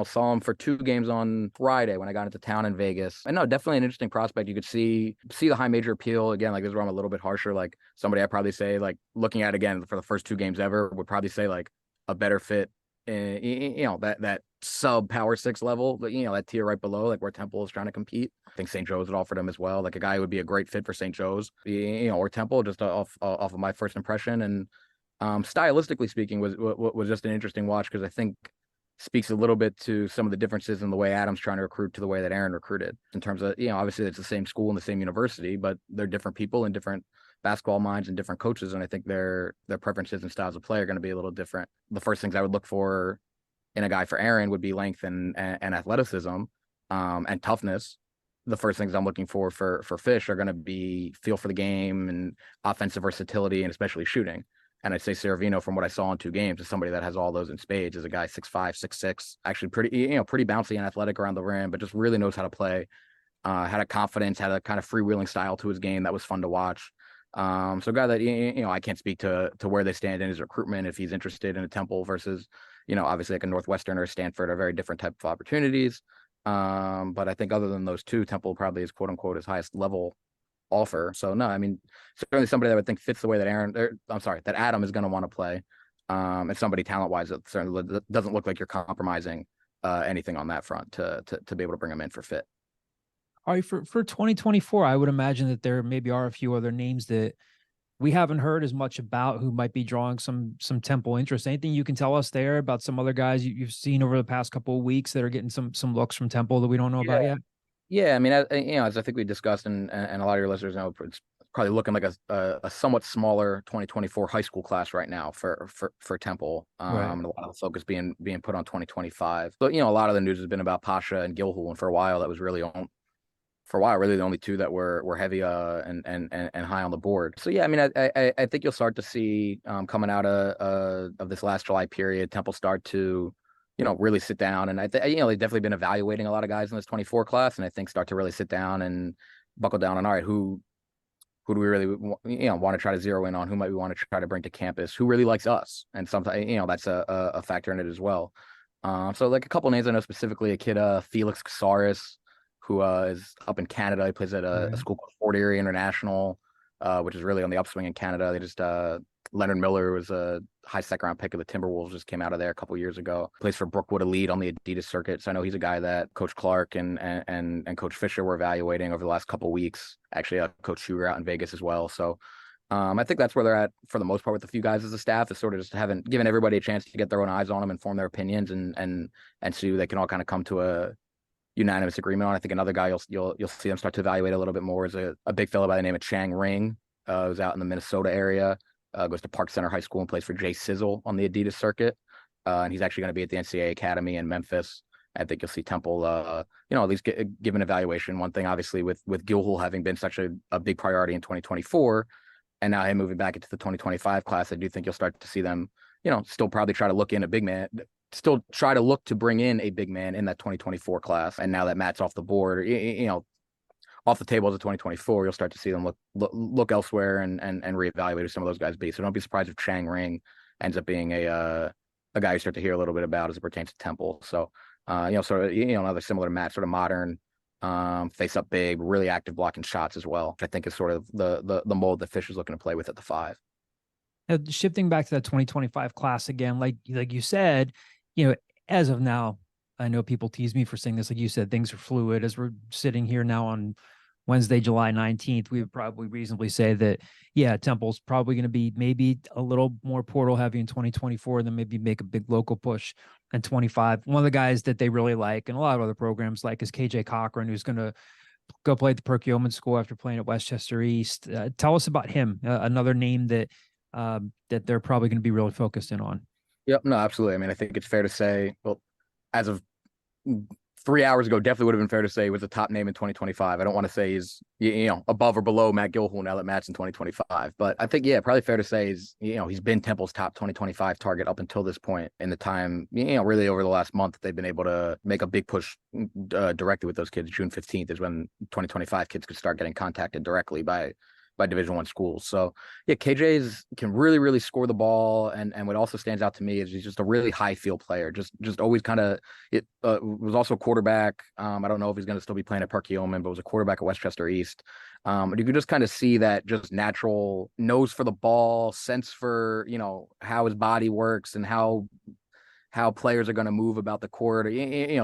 saw him for 2 games on Friday when I got into town in Vegas. And no, definitely an interesting prospect. You could see the high major appeal. Again, like, this is where I'm a little bit harsher. Like, somebody I'd probably say, like, looking at again for the first 2 games ever, would probably say like a better fit in, that sub Power 6 level, that tier right below, like where Temple is trying to compete. I think St. Joe's would offer him as well. Like, a guy who would be a great fit for St. Joe's, or Temple, just off of my first impression. And stylistically speaking, was just an interesting watch, because I think speaks a little bit to some of the differences in the way Adam's trying to recruit to the way that Aaron recruited, in terms of, obviously it's the same school and the same university, but they're different people and different basketball minds and different coaches. And I think their preferences and styles of play are going to be a little different. The first things I would look for in a guy for Aaron would be length and athleticism, and toughness. The first things I'm looking for Fish are going to be feel for the game and offensive versatility, and especially shooting. And I'd say Ciaravino, from what I saw in 2 games, is somebody that has all those in spades. Is a guy 6'5", 6'6", actually pretty bouncy and athletic around the rim, but just really knows how to play. Had a confidence, had a kind of freewheeling style to his game that was fun to watch. So a guy that, I can't speak to where they stand in his recruitment, if he's interested in a Temple versus, obviously like a Northwestern or a Stanford, are very different type of opportunities. But I think other than those 2, Temple probably is quote unquote his highest level offer. So no, I mean, certainly somebody that I would think fits the way that that Adam is going to want to play. And somebody talent-wise that certainly doesn't look like you're compromising anything on that front to be able to bring him in for fit. All right, for 2024, I would imagine that there maybe are a few other names that we haven't heard as much about, who might be drawing some Temple interest. Anything you can tell us there about some other guys you've seen over the past couple of weeks that are getting some looks from Temple that we don't know about yet? Yeah, I mean, as I think we discussed, and a lot of your listeners know, it's probably looking like a somewhat smaller 2024 high school class right now for Temple. Right. And a lot of the focus being put on 2025. But a lot of the news has been about Pasha and Gilhool, and for a while that was really the only 2 that were heavy and high on the board. So yeah, I mean, I think you'll start to see coming out of this last July period, Temple start to really sit down. And they've definitely been evaluating a lot of guys in this 24 class, and I think start to really sit down and buckle down on, all right, who do we really want to try to zero in on? Who might we want to try to bring to campus? Who really likes us? And sometimes that's a factor in it as well. So like a couple names I know specifically, a kid Felix Casares, who is up in Canada. He plays at a school called Fort Erie International, which is really on the upswing in Canada. They just Leonard Miller was a high second round pick of the Timberwolves, just came out of there a couple years ago. Plays for Brookwood Elite on the Adidas circuit. So I know he's a guy that Coach Clark and Coach Fisher were evaluating over the last couple of weeks. Actually, Coach Sugar out in Vegas as well. So I think that's where they're at for the most part with a few guys as a staff, is sort of just haven't given everybody a chance to get their own eyes on them and form their opinions and see who they can all kind of come to a unanimous agreement on. I think another guy you'll see them start to evaluate a little bit more is a big fellow by the name of Chang Ring, who's out in the Minnesota area, goes to Park Center High School and plays for Jay Sizzle on the Adidas circuit. And he's actually going to be at the NCAA Academy in Memphis. I think you'll see Temple, at least give an evaluation. One thing, obviously, with Gilhool having been such a big priority in 2024, and now him moving back into the 2025 class, I do think you'll start to see them, still probably try to look in a big man, still try to look to bring in a big man in that 2024 class. And now that Matt's off the board, off the table as of 2024, you'll start to see them look elsewhere and reevaluate who some of those guys be. So don't be surprised if Chang Ring ends up being a guy you start to hear a little bit about as it pertains to Temple. So, another similar to Matt, sort of modern, face up big, really active blocking shots as well, which I think is sort of the mold that Fish is looking to play with at the 5. Now, shifting back to that 2025 class again, like you said, as of now, I know people tease me for saying this. Like you said, things are fluid. As we're sitting here now on Wednesday, July 19th, we would probably reasonably say that, yeah, Temple's probably going to be maybe a little more portal heavy in 2024, and then maybe make a big local push in 25. One of the guys that they really like, and a lot of other programs like, is KJ Cochran, who's going to go play at the Perkiomen School after playing at Westchester East. Tell us about him, another name that they're probably going to be really focused in on. Yep, no, absolutely. I mean, I think it's fair to say, well, as of 3 hours ago, definitely would have been fair to say he was a top name in 2025. I don't want to say he's, above or below Matt Gilhool now that Matt's in 2025. But I think, probably fair to say he's been Temple's top 2025 target up until this point in the time, really over the last month that they've been able to make a big push directly with those kids. June 15th is when 2025 kids could start getting contacted directly by Division I schools. So KJ can really, really score the ball. And what also stands out to me is he's just a really high field player. Just always kind of, was also a quarterback. I don't know if he's going to still be playing at Perkiomen, but was a quarterback at Westchester East. You could just kind of see that just natural nose for the ball, sense for, how his body works and how players are going to move about the court,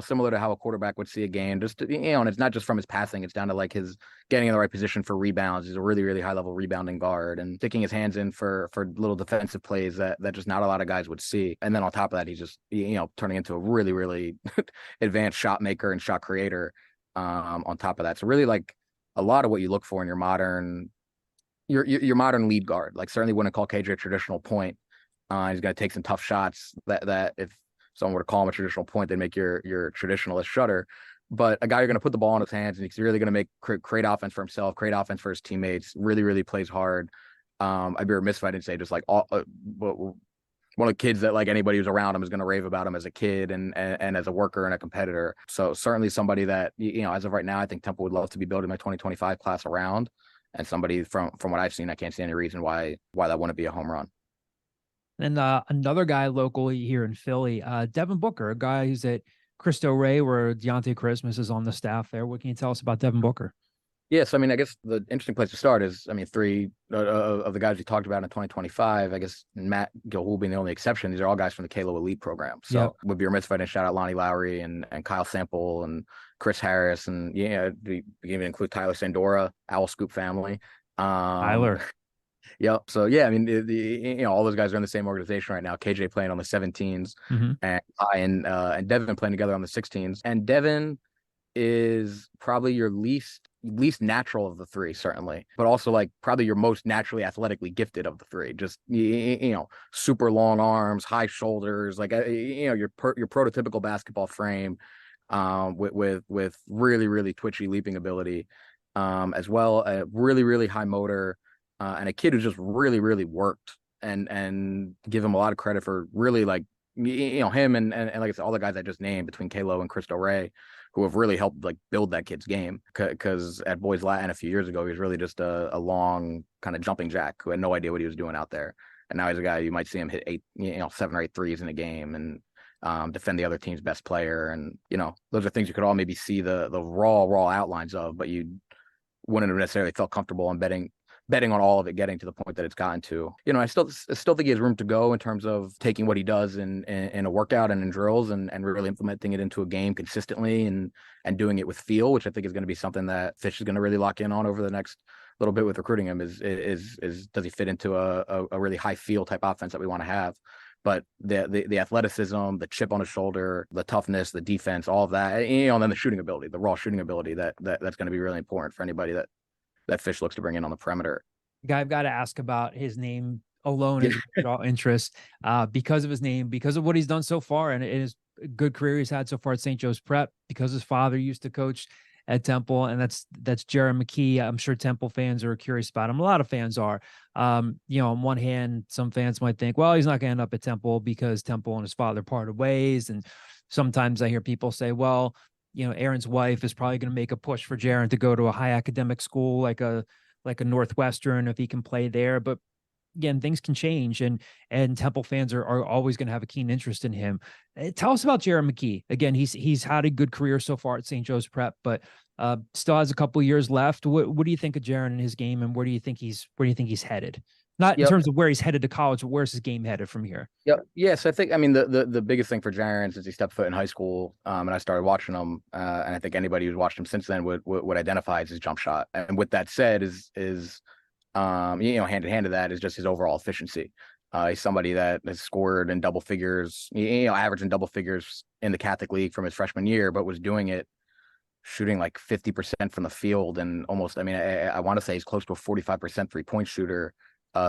similar to how a quarterback would see a game. Just, and it's not just from his passing, it's down to like his getting in the right position for rebounds. He's a really, really high level rebounding guard and sticking his hands in for little defensive plays that just not a lot of guys would see. And then on top of that, he's just, turning into a really, really advanced shot maker and shot creator on top of that. So really like a lot of what you look for in your modern lead guard. Like certainly wouldn't call KJ a traditional point. He's going to take some tough shots that if someone were to call him a traditional point, they'd make your traditionalist shudder. But a guy you're going to put the ball in his hands, and he's really going to create offense for himself, create offense for his teammates, really, really plays hard. I'd be remiss if I didn't say just like one of the kids that like anybody who's around him is going to rave about him as a kid and as a worker and a competitor. So certainly somebody that, as of right now, I think Temple would love to be building my 2025 class around, and somebody from what I've seen, I can't see any reason why that wouldn't be a home run. And another guy locally here in Philly, Devin Booker, a guy who's at Cristo Rey, where Deontay Christmas is on the staff there. What can you tell us about Devin Booker? Yes, I mean, I guess the interesting place to start is, I mean, 3 of the guys we talked about in 2025, I guess Matt Gilhool being the only exception, these are all guys from the Kalo Elite program. So Yep. would be remiss if I didn't shout out Lonnie Lowry and Kyle Sample and Chris Harris, and we even include Tyler Sandora, Owl Scoop family. Tyler. Yep. So I mean, all those guys are in the same organization right now. KJ playing on the 17s, and Devin playing together on the 16s. And Devin is probably your least natural of the 3, certainly, but also like probably your most naturally athletically gifted of the 3. Just super long arms, high shoulders, like your prototypical basketball frame, with really, really twitchy leaping ability, as well. A really, really high motor. And a kid who's just really, really worked, and give him a lot of credit for really like, him and like I said, all the guys I just named between Kalo and Cristo Rey, who have really helped like build that kid's game. Because at Boys Latin a few years ago, he was really just a long kind of jumping jack who had no idea what he was doing out there. And now he's a guy you might see him hit 7 or 8 threes in a game and defend the other team's best player. And, those are things you could all maybe see the raw outlines of, but you wouldn't have necessarily felt comfortable on betting betting on all of it getting to the point that it's gotten to. I still think he has room to go in terms of taking what he does in a workout and in drills and really implementing it into a game consistently and doing it with feel, which I think is going to be something that Fish is going to really lock in on over the next little bit with recruiting him. Is does he fit into a really high feel type offense that we want to have? But the athleticism, the chip on his shoulder, the toughness, the defense, all of that, and then the shooting ability, the raw shooting ability that's going to be really important for anybody that Fish looks to bring in on the perimeter. Guy, I've got to ask about his name alone as all interest, because of his name, because of what he's done so far, and his good career he's had so far at St. Joe's Prep, because his father used to coach at Temple, and that's Jaylen McKee. I'm sure Temple fans are curious about him. A lot of fans are. On one hand, some fans might think, well, he's not going to end up at Temple because Temple and his father parted ways. And sometimes I hear people say, well, Aaron's wife is probably going to make a push for Jaylen to go to a high academic school like a Northwestern if he can play there. But again, things can change, and Temple fans are always going to have a keen interest in him. Tell us about Jaylen McKee. Again, he's had a good career so far at St. Joe's Prep, but still has a couple of years left. What do you think of Jaylen and his game, and where do you think he's headed? Not in terms of where he's headed to college, but where's his game headed from here? Yep. Yes, I think the biggest thing for Jaylen since he stepped foot in high school, and I started watching him, and I think anybody who's watched him since then would identify as his jump shot. And with that said, is hand in hand to that is just his overall efficiency. He's somebody that has scored in double figures, average in double figures in the Catholic League from his freshman year, but was doing it shooting like 50% from the field and almost, I want to say he's close to a 45% 3-point shooter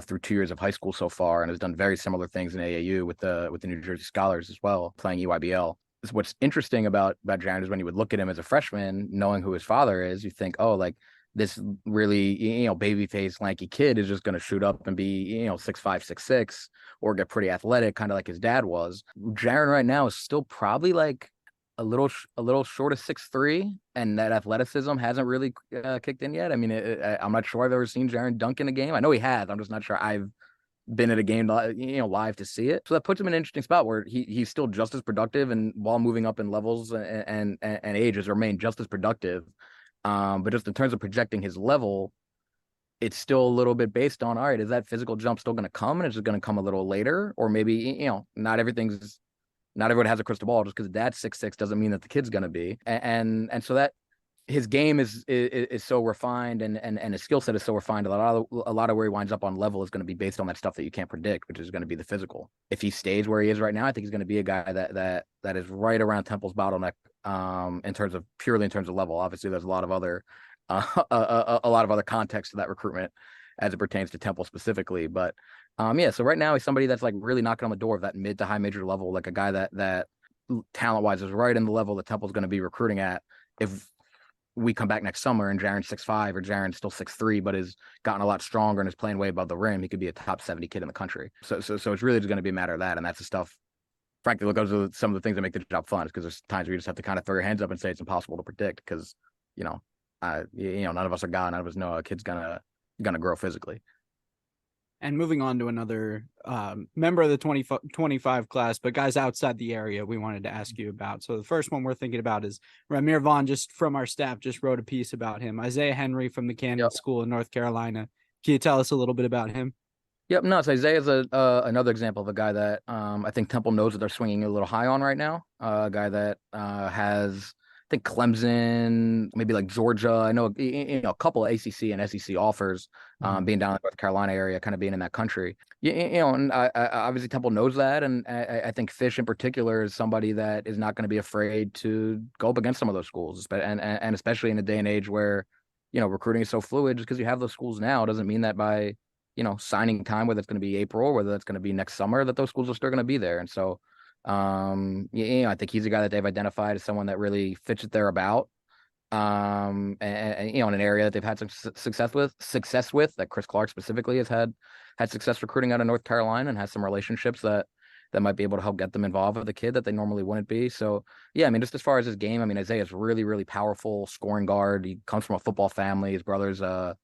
through 2 years of high school so far, and has done very similar things in AAU with the New Jersey Scholars as well, playing EYBL. What's interesting about Jaylen is when you would look at him as a freshman, knowing who his father is, you think, oh, like this really, baby-faced, lanky kid is just going to shoot up and be, 6'5", 6'6", or get pretty athletic, kind of like his dad was. Jaylen right now is still probably like a little short of 6'3", and that athleticism hasn't really kicked in yet. I'm not sure I've ever seen Jaylen dunk in a game. I know he has. I'm just not sure I've been at a game, live to see it. So that puts him in an interesting spot where he's still just as productive, and while moving up in levels and age, has remained just as productive. But just in terms of projecting his level, it's still a little bit based on, all right, is that physical jump still going to come, and it's just going to come a little later? Or maybe, not everyone has a crystal ball. Just because dad's 6'6" doesn't mean that the kid's going to be. And so that his game is so refined, and his skill set is so refined. A lot of where he winds up on level is going to be based on that stuff that you can't predict, which is going to be the physical. If he stays where he is right now, I think he's going to be a guy that is right around Temple's bottleneck purely in terms of level. Obviously, there's a lot of other context to that recruitment as it pertains to Temple specifically. But so right now he's somebody that's like really knocking on the door of that mid to high major level, like a guy that talent wise is right in the level that Temple's going to be recruiting at. If we come back next summer and Jaren's 6'5", or Jaren's still 6'3", but has gotten a lot stronger and is playing way above the rim, he could be a top 70 kid in the country. So it's really just going to be a matter of that. And that's the stuff, frankly, those are some of the things that make the job fun, is because there's times where you just have to kind of throw your hands up and say it's impossible to predict, because, none of us are God. None of us know a kid's going to grow physically. And moving on to another member of the 2025 class, but guys outside the area we wanted to ask you about. So the first one we're thinking about is Ramir Vaughn, just from our staff, just wrote a piece about him. Isaiah Henry from the Cannon School in North Carolina. Can you tell us a little bit about him? Yep, no, so Isaiah's another example of a guy that I think Temple knows that they're swinging a little high on right now. A guy that has, I think, Clemson, maybe like Georgia. I know, a couple of ACC and SEC offers, being down in the North Carolina area, kind of being in that country. And I obviously Temple knows that, and I think Fish in particular is somebody that is not going to be afraid to go up against some of those schools, and especially in a day and age where, recruiting is so fluid. Just because you have those schools now doesn't mean that by signing time, whether it's going to be April, whether that's going to be next summer, that those schools are still going to be there. And so, I think he's a guy that they've identified as someone that really fits it thereabout. And in an area that they've had some success with, that Chris Clark specifically has had success recruiting out of North Carolina, and has some relationships that might be able to help get them involved with a kid that they normally wouldn't be. So, just as far as his game, Isaiah's really, really powerful scoring guard. He comes from a football family. His brother's, I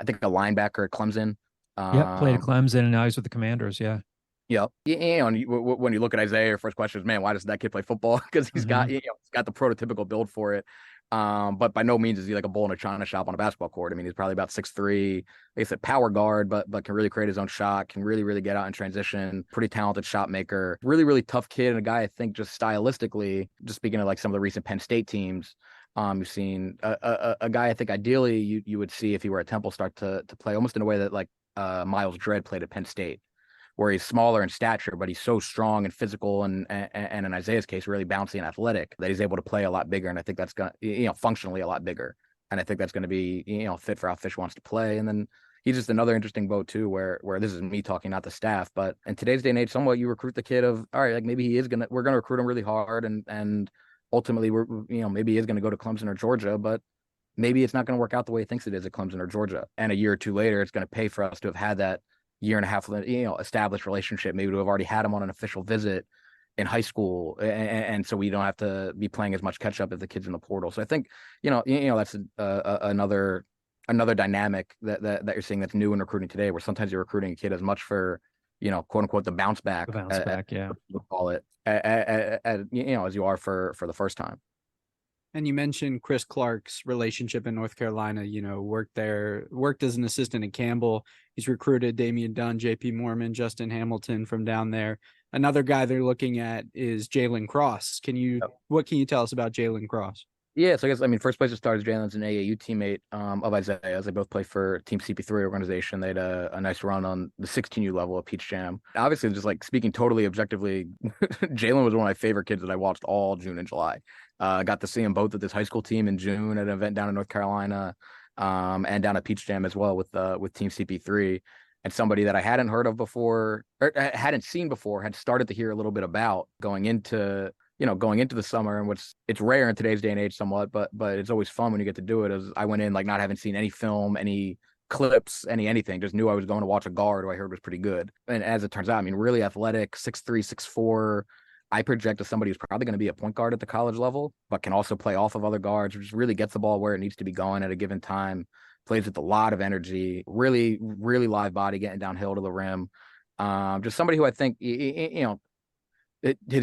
think, a linebacker at Clemson. Played at Clemson, and now he's with the Commanders. Yeah. Yep. And when you look at Isaiah, your first question is, man, why does that kid play football? Because he's got the prototypical build for it. But by no means is he like a bull in a china shop on a basketball court. I mean, he's probably about 6'3", like I said, power guard, but can really create his own shot, can really get out in transition, pretty talented shot maker, really tough kid, and a guy I think just stylistically, just speaking of like some of the recent Penn State teams, you've seen a guy I think ideally you would see if he were at Temple start to play almost in a way that like Miles Dredd played at Penn State, where he's smaller in stature, but he's so strong and physical and in Isaiah's case, really bouncy and athletic that he's able to play a lot bigger. And I think that's going to, functionally a lot bigger. And I think that's going to be, fit for how Fish wants to play. And then he's just another interesting boat too, where this is me talking, not the staff, but in today's day and age, somewhat you recruit the kid of, all right, like maybe we're going to recruit him really hard. And ultimately maybe he is going to go to Clemson or Georgia, but maybe it's not going to work out the way he thinks it is at Clemson or Georgia. And a year or two later, it's going to pay for us to have had that year and a half, established relationship, maybe to have already had him on an official visit in high school. And so we don't have to be playing as much catch up as the kids in the portal. So I think, that's another dynamic that you're seeing that's new in recruiting today, where sometimes you're recruiting a kid as much for, quote unquote, the bounce back, yeah, we'll call it, as you are for the first time. And you mentioned Chris Clark's relationship in North Carolina, worked as an assistant at Campbell. He's recruited Damian Dunn, JP Mormon, Justin Hamilton from down there. Another guy they're looking at is Jaylen Cross. What can you tell us about Jaylen Cross? Yeah, so I guess, first place to start is Jaylen's an AAU teammate of Isaiah's. They both play for Team CP3 organization. They had a nice run on the 16U level at Peach Jam. Obviously, just like speaking totally objectively, Jaylen was one of my favorite kids that I watched all June and July. Got to see him both at this high school team in June at an event down in North Carolina, and down at Peach Jam as well with Team CP3. And somebody that I hadn't heard of before, or hadn't seen before, had started to hear a little bit about going into the summer, and it's rare in today's day and age somewhat, but it's always fun when you get to do it. As I went in like not having seen any film, any clips, anything, just knew I was going to watch a guard who I heard was pretty good. And as it turns out, I mean, really athletic, 6'3", 6'4". I project as somebody who's probably going to be a point guard at the college level, but can also play off of other guards, which really gets the ball where it needs to be going at a given time. Plays with a lot of energy, really live body, getting downhill to the rim. Just somebody who I think, his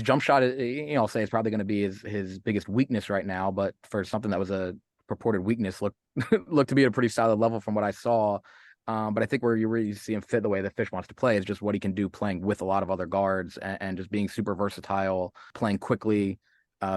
jump shot, I'll say, is probably going to be his biggest weakness right now. But for something that was a purported weakness, looked to be at a pretty solid level from what I saw. But I think where you really see him fit the way that Fish wants to play is just what he can do playing with a lot of other guards and just being super versatile, playing quickly,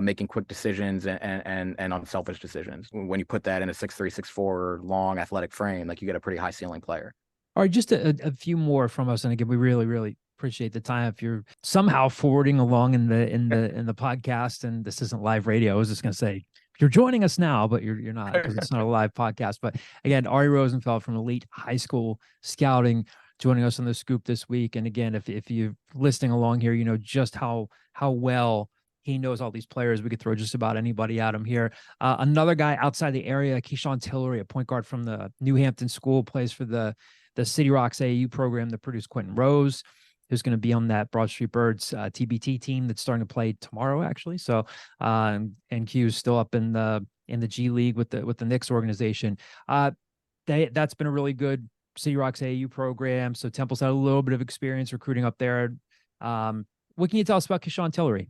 making quick decisions and unselfish decisions. When you put that in a 6'3", 6'4" long athletic frame, like you get a pretty high ceiling player. All right, just a few more from us, and again, we really appreciate the time. If you're somehow forwarding along in the podcast, and this isn't live radio, I was just going to say you're joining us now, but you're not, because it's not a live podcast. But again, Ari Rosenfeld from Elite High School Scouting joining us on the Scoop this week. And again, if you're listening along here, you know just how well he knows all these players. We could throw just about anybody at him here. Another guy outside the area, Keyshawn Tillery, a point guard from the New Hampton school, plays for the City Rocks AAU program that produced Quentin Rose, who's going to be on that Broad Street Birds TBT team that's starting to play tomorrow, actually. So, and Q's still up in the G League with the Knicks organization. That's been a really good City Rocks AAU program. So Temple's had a little bit of experience recruiting up there. What can you tell us about Keyshawn Tillery?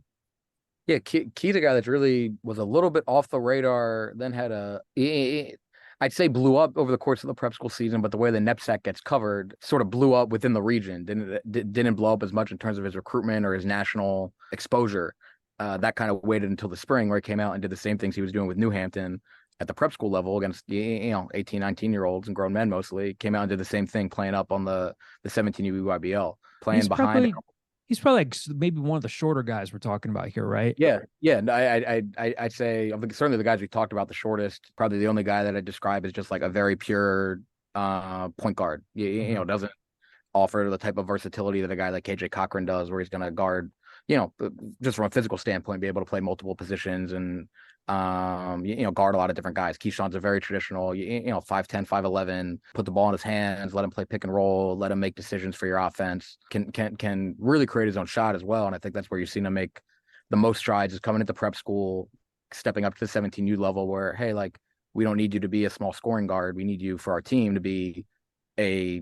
Yeah, Key's a guy that really was a little bit off the radar, then had I'd say blew up over the course of the prep school season, but the way the NEPSAC gets covered sort of blew up within the region. Didn't blow up as much in terms of his recruitment or his national exposure. That kind of waited until the spring, where he came out and did the same things he was doing with New Hampton at the prep school level against 18, 19-year-olds and grown men mostly. Came out and did the same thing, playing up on the 17U EYBL, playing behind. He's probably like maybe one of the shorter guys we're talking about here, right? Yeah. I'd say of certainly the guys we talked about, the shortest, probably the only guy that I describe as just like a very pure point guard. Doesn't offer the type of versatility that a guy like KJ Cochran does, where he's going to guard, just from a physical standpoint, be able to play multiple positions and guard a lot of different guys. Keyshawn's a very traditional, 5'10", 5'11", put the ball in his hands, let him play pick and roll, let him make decisions for your offense, can really create his own shot as well. And I think that's where you've seen him make the most strides, is coming into prep school, stepping up to the 17U level, where, hey, like, we don't need you to be a small scoring guard. We need you for our team to be a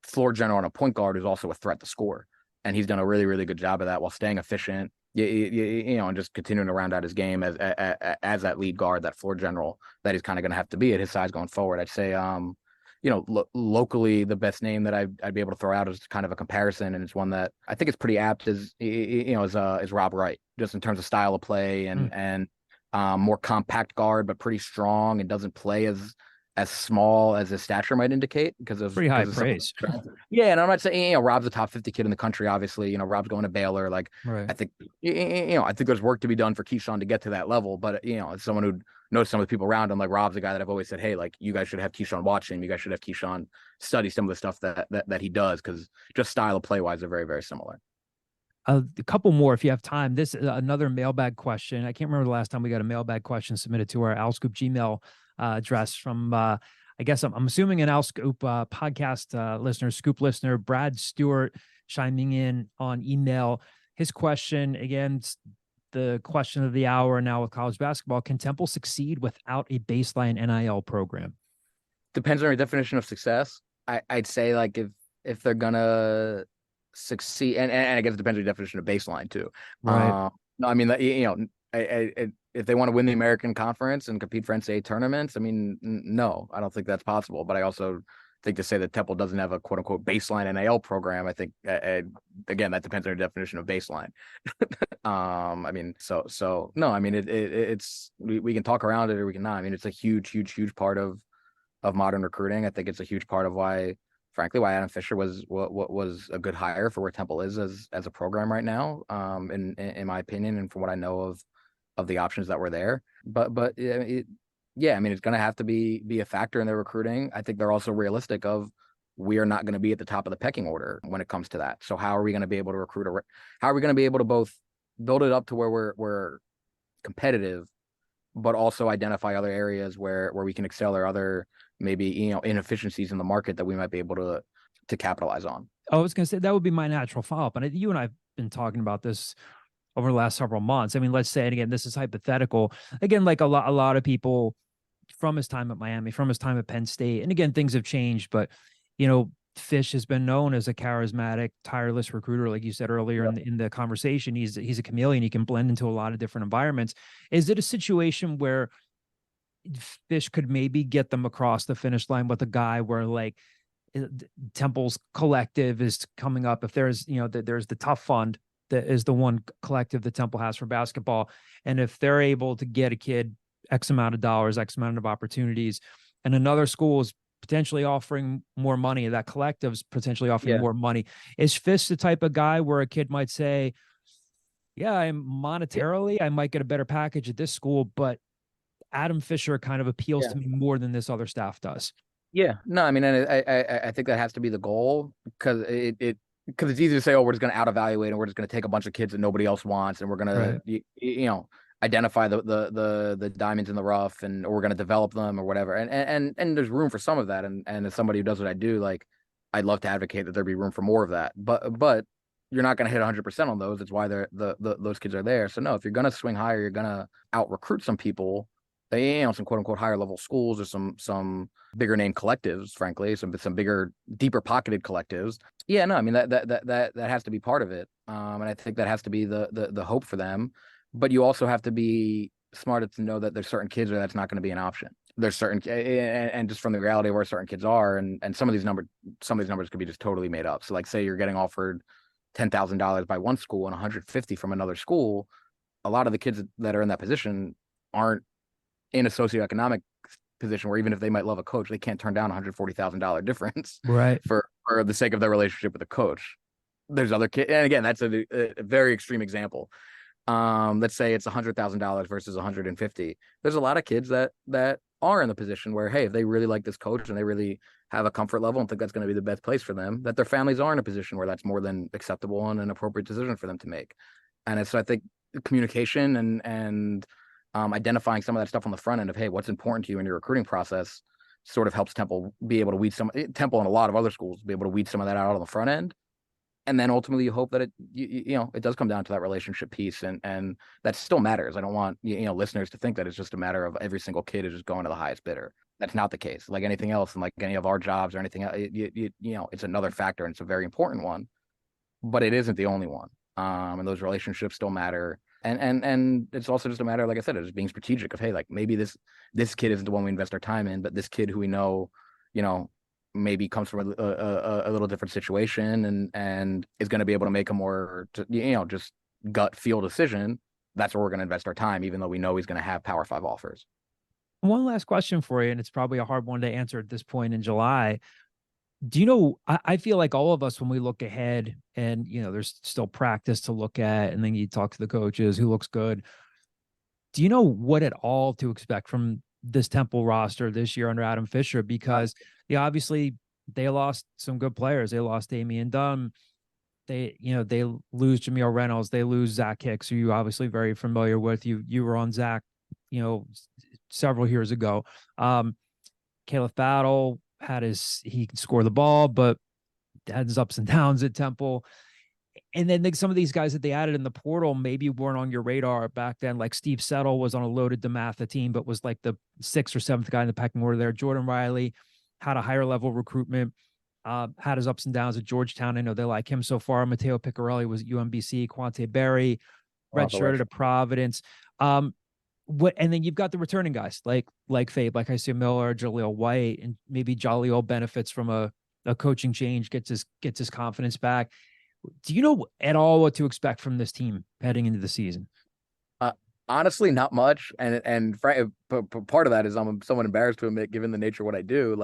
floor general and a point guard who's also a threat to score. And he's done a really good job of that while staying efficient, And just continuing to round out his game as that lead guard, that floor general that he's kind of going to have to be at his size going forward. I'd say, locally, the best name that I'd be able to throw out is kind of a comparison, and it's one that I think is pretty apt is Rob Wright, just in terms of style of play and more compact guard, but pretty strong and doesn't play as small as his stature might indicate because of Pretty high because of praise. Yeah, and I'm not saying Rob's a top 50 kid in the country. Obviously, Rob's going to Baylor. Like, Right. I think I think there's work to be done for Keyshawn to get to that level. But as someone who knows some of the people around him, like Rob's a guy that I've always said, hey, like you guys should have Keyshawn watch him. You guys should have Keyshawn study some of the stuff that he does because just style of play wise, they're very very similar. A couple more if you have time. This is another mailbag question. I can't remember the last time we got a mailbag question submitted to our OwlScoop Gmail address from I guess I'm assuming an OwlScoop podcast listener, Scoop listener, Brad Stewart, chiming in on email. His question, again, the question of the hour now with college basketball: can Temple succeed without a baseline NIL program? Depends on your definition of success. I'd say like if they're gonna succeed, and I guess it depends on your definition of baseline too. Right. No, I mean, if they want to win the American Conference and compete for NCAA tournaments, I mean, no, I don't think that's possible. But I also think to say that Temple doesn't have a quote unquote baseline NIL program, I think again that depends on your definition of baseline. I mean, so no, I mean it's we can talk around it or we can not. I mean, it's a huge part of modern recruiting. I think it's a huge part of why, frankly, why Adam Fisher was what was a good hire for where Temple is as a program right now. In my opinion, and from what I know of the options that were there, but yeah, I mean, it's going to have to be a factor in their recruiting. I think they're also realistic of we are not going to be at the top of the pecking order when it comes to that. So how are we going to be able to recruit? How are we going to be able to both build it up to where we're competitive, but also identify other areas where we can excel or other maybe inefficiencies in the market that we might be able to capitalize on. I was going to say that would be my natural follow-up. And you and I've been talking about this over the last several months. I mean, let's say, and again, this is hypothetical. Again, like a lot of people from his time at Miami, from his time at Penn State, and again, things have changed, but Fish has been known as a charismatic, tireless recruiter, like you said earlier in the conversation. He's a chameleon. He can blend into a lot of different environments. Is it a situation where Fish could maybe get them across the finish line with a guy where like Temple's collective is coming up? If there's there's the Tough Fund that is the one collective that Temple has for basketball, and if they're able to get a kid X amount of dollars, X amount of opportunities, and another school is potentially offering more money, that collective's potentially offering more money, is Fish the type of guy where a kid might say, yeah, I'm monetarily, I might get a better package at this school, but Adam Fisher kind of appeals to me more than this other staff does? Yeah, no, I mean, and I think that has to be the goal because because it's easy to say, oh, we're just going to out evaluate and we're just going to take a bunch of kids that nobody else wants and we're going to identify the diamonds in the rough and or we're going to develop them or whatever. And there's room for some of that. And as somebody who does what I do, like I'd love to advocate that there be room for more of that. But you're not going to hit 100% on those. That's why those kids are there. So no, if you're going to swing higher, you're going to out recruit some people. Some quote unquote higher level schools or some bigger name collectives, frankly, some bigger, deeper pocketed collectives. Yeah, no, I mean that has to be part of it. And I think that has to be the hope for them. But you also have to be smart to know that there's certain kids where that's not going to be an option. There's certain and just from the reality of where certain kids are, and some of these numbers could be just totally made up. So like say you're getting offered $10,000 by one school and 150 from another school. A lot of the kids that are in that position aren't in a socioeconomic position where even if they might love a coach, they can't turn down $140,000 difference for the sake of their relationship with the coach. There's other kids, and again, that's a very extreme example. Let's say it's $100,000 versus 150. There's a lot of kids that are in the position where, hey, if they really like this coach and they really have a comfort level and think that's going to be the best place for them, that their families are in a position where that's more than acceptable and an appropriate decision for them to make. And so I think communication and identifying some of that stuff on the front end of, hey, what's important to you in your recruiting process sort of helps Temple be able to weed Temple and a lot of other schools be able to weed some of that out on the front end. And then ultimately you hope that it does come down to that relationship piece and that still matters. I don't want, listeners to think that it's just a matter of every single kid is just going to the highest bidder. That's not the case. Like anything else and like any of our jobs or anything else, it's another factor and it's a very important one, but it isn't the only one. And those relationships still matter. And it's also just a matter, like I said, of just being strategic of, hey, like maybe this kid is the one we invest our time in, but this kid who we know, maybe comes from a little different situation and is going to be able to make a more, just gut feel decision. That's where we're going to invest our time, even though we know he's going to have Power 5 offers. One last question for you, and it's probably a hard one to answer at this point in July. Do you know, I feel like all of us, when we look ahead and, there's still practice to look at, and then you talk to the coaches, who looks good. Do you know what at all to expect from this Temple roster this year under Adam Fisher? Because obviously they lost some good players. They lost Damian Dunn. They lose Jameel Reynolds. They lose Zach Hicks, who you're obviously very familiar with. You were on Zach, several years ago. Caleb Battle he could score the ball, but had his ups and downs at Temple. And then some of these guys that they added in the portal maybe weren't on your radar back then. Like Steve Settle was on a loaded DeMatha team, but was like the 6th or 7th guy in the pecking order there. Jordan Riley had a higher level recruitment, had his ups and downs at Georgetown. I know they like him so far. Matteo Piccarelli was at UMBC, Quante Berry, redshirted at Providence. And then you've got the returning guys like Fabe, like Isaiah Miller, Jaleel White, and maybe Jaleel benefits from a coaching change, gets his confidence back. Do you know at all what to expect from this team heading into the season? Honestly, not much. And part of that is I'm somewhat embarrassed to admit, given the nature of what I do.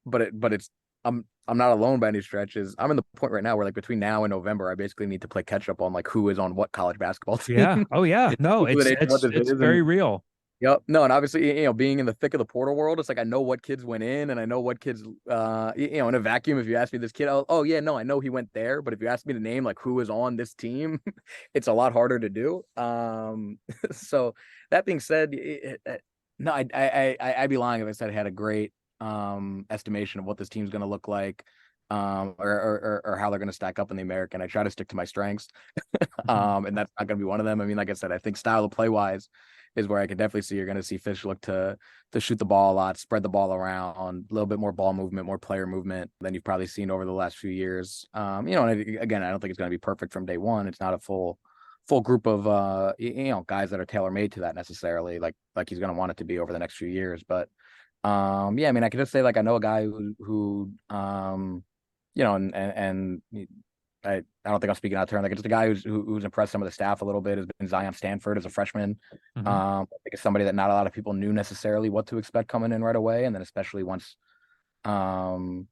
But it's I'm not alone by any stretches. I'm in the point right now where, like, between now and November, I basically need to play catch up on, like, who is on what college basketball team. Yeah. Oh yeah. No, it's very real. Yep. No, and obviously, being in the thick of the portal world, it's like I know what kids went in, and I know what kids, in a vacuum. If you ask me this kid, oh yeah, no, I know he went there. But if you ask me to name like who is on this team, it's a lot harder to do. So that being said, no, I'd be lying if I said I had a great estimation of what this team's going to look like, or how they're going to stack up in the American. I try to stick to my strengths, and that's not going to be one of them. I mean, like I said, I think style of play wise is where I can definitely see you're going to see Fish look to shoot the ball a lot, spread the ball around, a little bit more ball movement, more player movement than you've probably seen over the last few years. And again, I don't think it's going to be perfect from day one. It's not a full group of guys that are tailor made to that necessarily, like he's going to want it to be over the next few years. But I mean, I could just say, like, I know a guy who I don't think I'm speaking out of turn. Like, it's the guy who's impressed some of the staff a little bit has been Zion Stanford as a freshman. Mm-hmm. I think it's somebody that not a lot of people knew necessarily what to expect coming in right away, and then especially once, I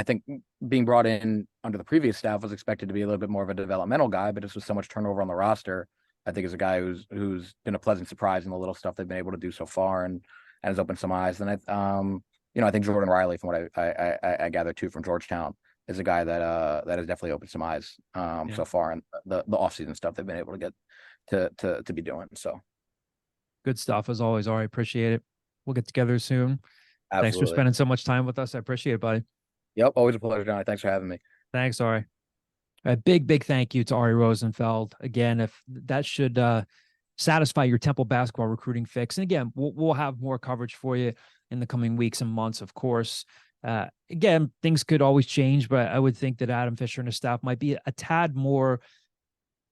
think being brought in under the previous staff was expected to be a little bit more of a developmental guy, but just with so much turnover on the roster, I think is a guy who's been a pleasant surprise in the little stuff they've been able to do so far, and has opened some eyes. And I think Jordan Riley, from what I gathered too from Georgetown, is a guy that has definitely opened some eyes so far, and the offseason stuff they've been able to get to be doing. So good stuff as always, Ari. Appreciate it. We'll get together soon. Absolutely. Thanks for spending so much time with us. I appreciate it, buddy. Yep, always a pleasure, Johnny. Thanks for having me. Thanks, Ari. A big thank you to Ari Rosenfeld. Again, if that should satisfy your Temple basketball recruiting fix. And again, we'll have more coverage for you in the coming weeks and months, of course. Again, things could always change, but I would think that Adam Fisher and his staff might be a tad more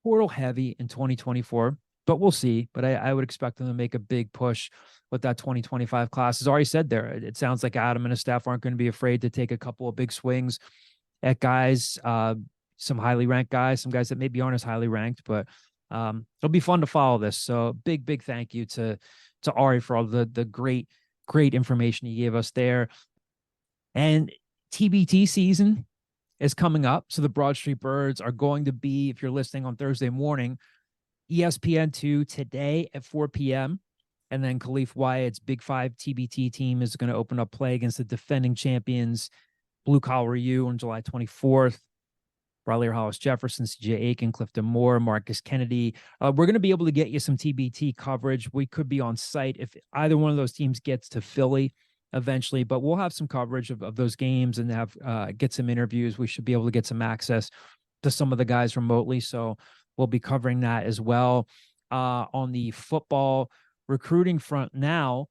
portal heavy in 2024, but we'll see. But I would expect them to make a big push with that 2025 class. As already said there, it sounds like Adam and his staff aren't going to be afraid to take a couple of big swings at guys, some highly ranked guys, some guys that maybe aren't as highly ranked, but it'll be fun to follow this. So big thank you to Ari for all the great information he gave us there. And TBT season is coming up. So the Broad Street Birds are going to be, if you're listening on Thursday morning, ESPN2 today at 4 p.m. And then Khalif Wyatt's Big Five TBT team is going to open up play against the defending champions, Blue Collar U, on July 24th. Riley Hollis Jefferson, CJ Aiken, Clifton Moore, Marcus Kennedy. We're going to be able to get you some TBT coverage. We could be on site if either one of those teams gets to Philly eventually, but we'll have some coverage of those games and have get some interviews. We should be able to get some access to some of the guys remotely. So we'll be covering that as well. On the football recruiting front now,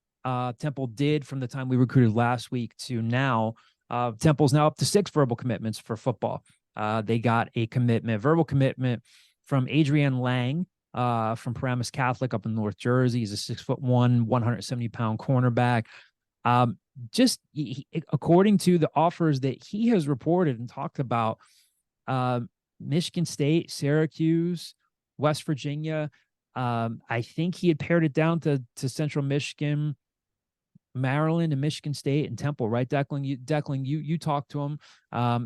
Temple did, from the time we recruited last week to now, Temple's now up to 6 verbal commitments for football. They got a verbal commitment from Adrian Lang, from Paramus Catholic up in North Jersey. He's a 6'1", 170-pound cornerback. According to the offers that he has reported and talked about, Michigan State, Syracuse, West Virginia. I think he had pared it down to Central Michigan, Maryland, and Michigan State and Temple, right? Declan, you talked to him.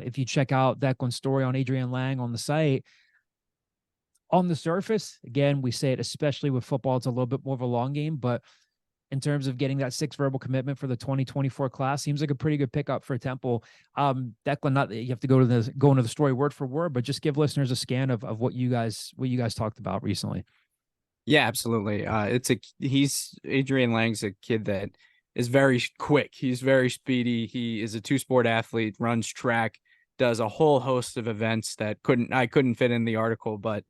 If you check out Declan's story on Adrian Lang on the site, on the surface, again, we say it, especially with football, it's a little bit more of a long game, but in terms of getting that 6 verbal commitment for the 2024 class, seems like a pretty good pickup for Temple. Declan, not you have to go into the story word for word, but just give listeners a scan of what you guys talked about recently. Yeah, absolutely. Adrian Lang's a kid that is very quick. He's very speedy. He is a 2-sport athlete, runs track, does a whole host of events that I couldn't fit in the article, but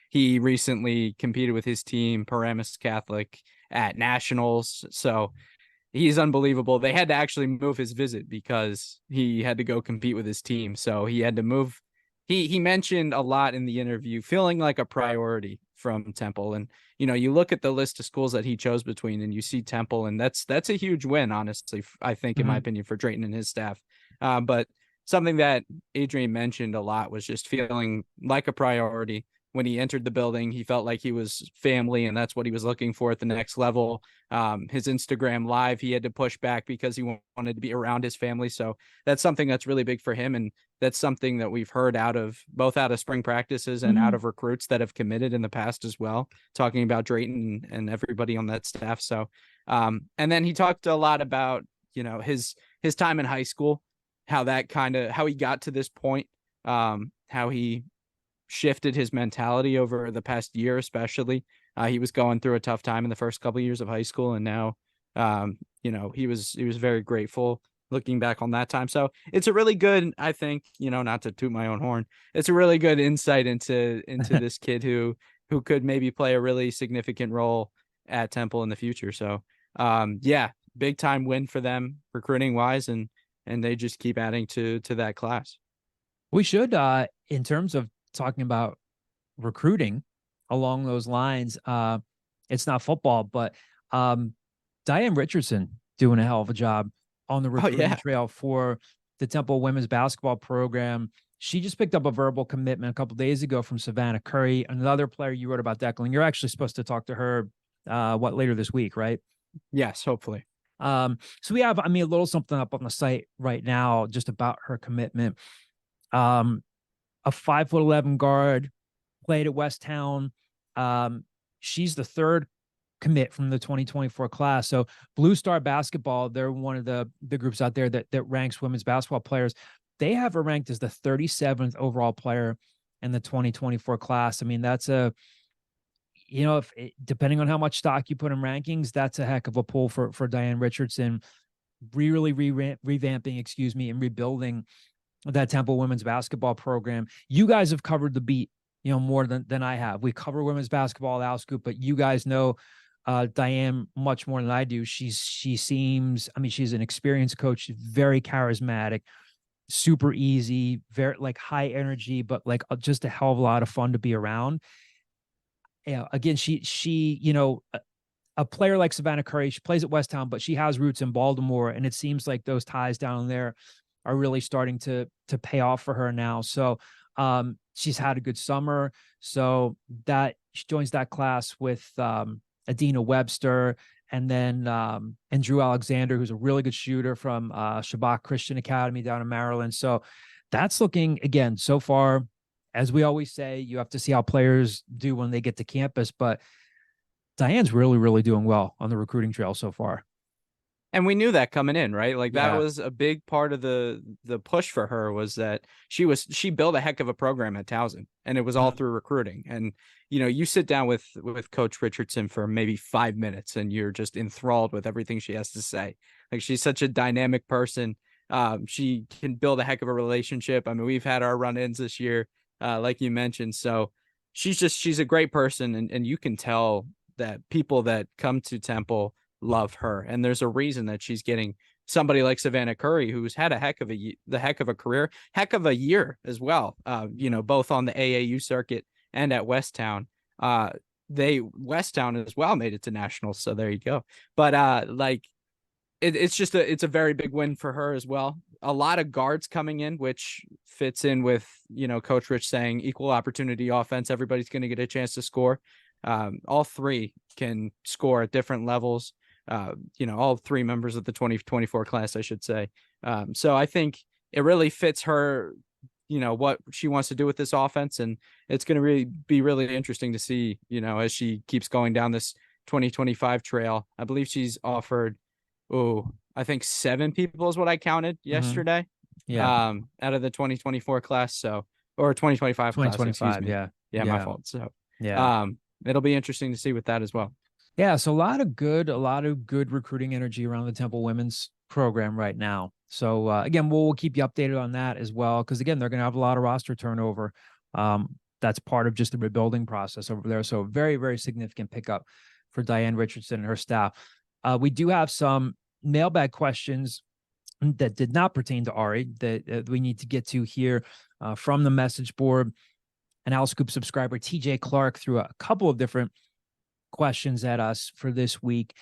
he recently competed with his team, Paramus Catholic, at nationals. So he's unbelievable. They had to actually move his visit because he had to go compete with his team. So he had to move. He mentioned a lot in the interview, feeling like a priority from Temple. And, you look at the list of schools that he chose between and you see Temple, and that's a huge win, honestly, I think, in my opinion, for Drayton and his staff. But something that Adrian mentioned a lot was just feeling like a priority. When he entered the building, he felt like he was family, and that's what he was looking for at the next level. His Instagram live, he had to push back because he wanted to be around his family. So that's something that's really big for him. And that's something that we've heard both out of spring practices and out of recruits that have committed in the past as well, talking about Drayton and everybody on that staff. So, and then he talked a lot about, his time in high school, how he got to this point, how he shifted his mentality over the past year, especially. He was going through a tough time in the first couple of years of high school, and now, he was very grateful looking back on that time. So it's a really good, I think, not to toot my own horn, it's a really good insight into this kid who could maybe play a really significant role at Temple in the future. So, big time win for them recruiting wise, and they just keep adding to that class. We should, in terms of talking about recruiting along those lines, it's not football, but Diane Richardson doing a hell of a job on the recruiting trail for the Temple women's basketball program. She just picked up a verbal commitment a couple of days ago from Savannah Curry, another player you wrote about, Declan. You're actually supposed to talk to her later this week, right? Yes, hopefully. So we have, a little something up on the site right now just about her commitment. A 5'11" guard, played at West Town. She's the third commit from the 2024 class. So Blue Star Basketball, they're one of the groups out there that ranks women's basketball players. They have her ranked as the 37th overall player in the 2024 class. That's depending on how much stock you put in rankings, that's a heck of a pull for Diane Richardson, really revamping, and rebuilding that Temple women's basketball program. You guys have covered the beat, more than I have. We cover women's basketball at Owl Scoop, but you guys know Diane much more than I do. She seems, she's an experienced coach, very charismatic, super easy, very high energy, but just a hell of a lot of fun to be around. Again, she a player like Savannah Curry, she plays at West Town, but she has roots in Baltimore, and it seems like those ties down there are really starting to pay off for her now. So she's had a good summer. So that she joins that class with Adina Webster, and then and Drew Alexander, who's a really good shooter from Shabbat Christian Academy down in Maryland. So that's looking, again, so far, as we always say, you have to see how players do when they get to campus, but Diane's really, really doing well on the recruiting trail so far. And we knew that coming in, right? That was a big part of the push for her, was that she built a heck of a program at Towson, and it was all through recruiting. And, you sit down with Coach Richardson for maybe 5 minutes and you're just enthralled with everything she has to say. She's such a dynamic person. She can build a heck of a relationship. We've had our run-ins this year, like you mentioned. So she's a great person. And you can tell that people that come to Temple love her, and there's a reason that she's getting somebody like Savannah Curry, who's had the heck of a career, heck of a year as well. Both on the AAU circuit and at Westtown. Westtown as well made it to nationals, so there you go. But it's a very big win for her as well. A lot of guards coming in, which fits in with, Coach Rich saying equal opportunity offense. Everybody's going to get a chance to score. All three can score at different levels. All three members of the 2024 class, I should say. So I think it really fits her, what she wants to do with this offense. And it's going to be really interesting to see, as she keeps going down this 2025 trail. I believe she's offered, I think 7 people is what I counted yesterday. Yeah. Out of the 2024 class. Or 2025 class, excuse me. Yeah. My fault. So, yeah. It'll be interesting to see with that as well. Yeah. So a lot of good recruiting energy around the Temple women's program right now. So again, we'll keep you updated on that as well. Cause again, they're going to have a lot of roster turnover. That's part of just the rebuilding process over there. So very, very significant pickup for Diane Richardson and her staff. We do have some mailbag questions that did not pertain to Ari that we need to get to here from the message board. An Owl Scoop subscriber, TJ Clark, threw a couple of different questions at us for this week.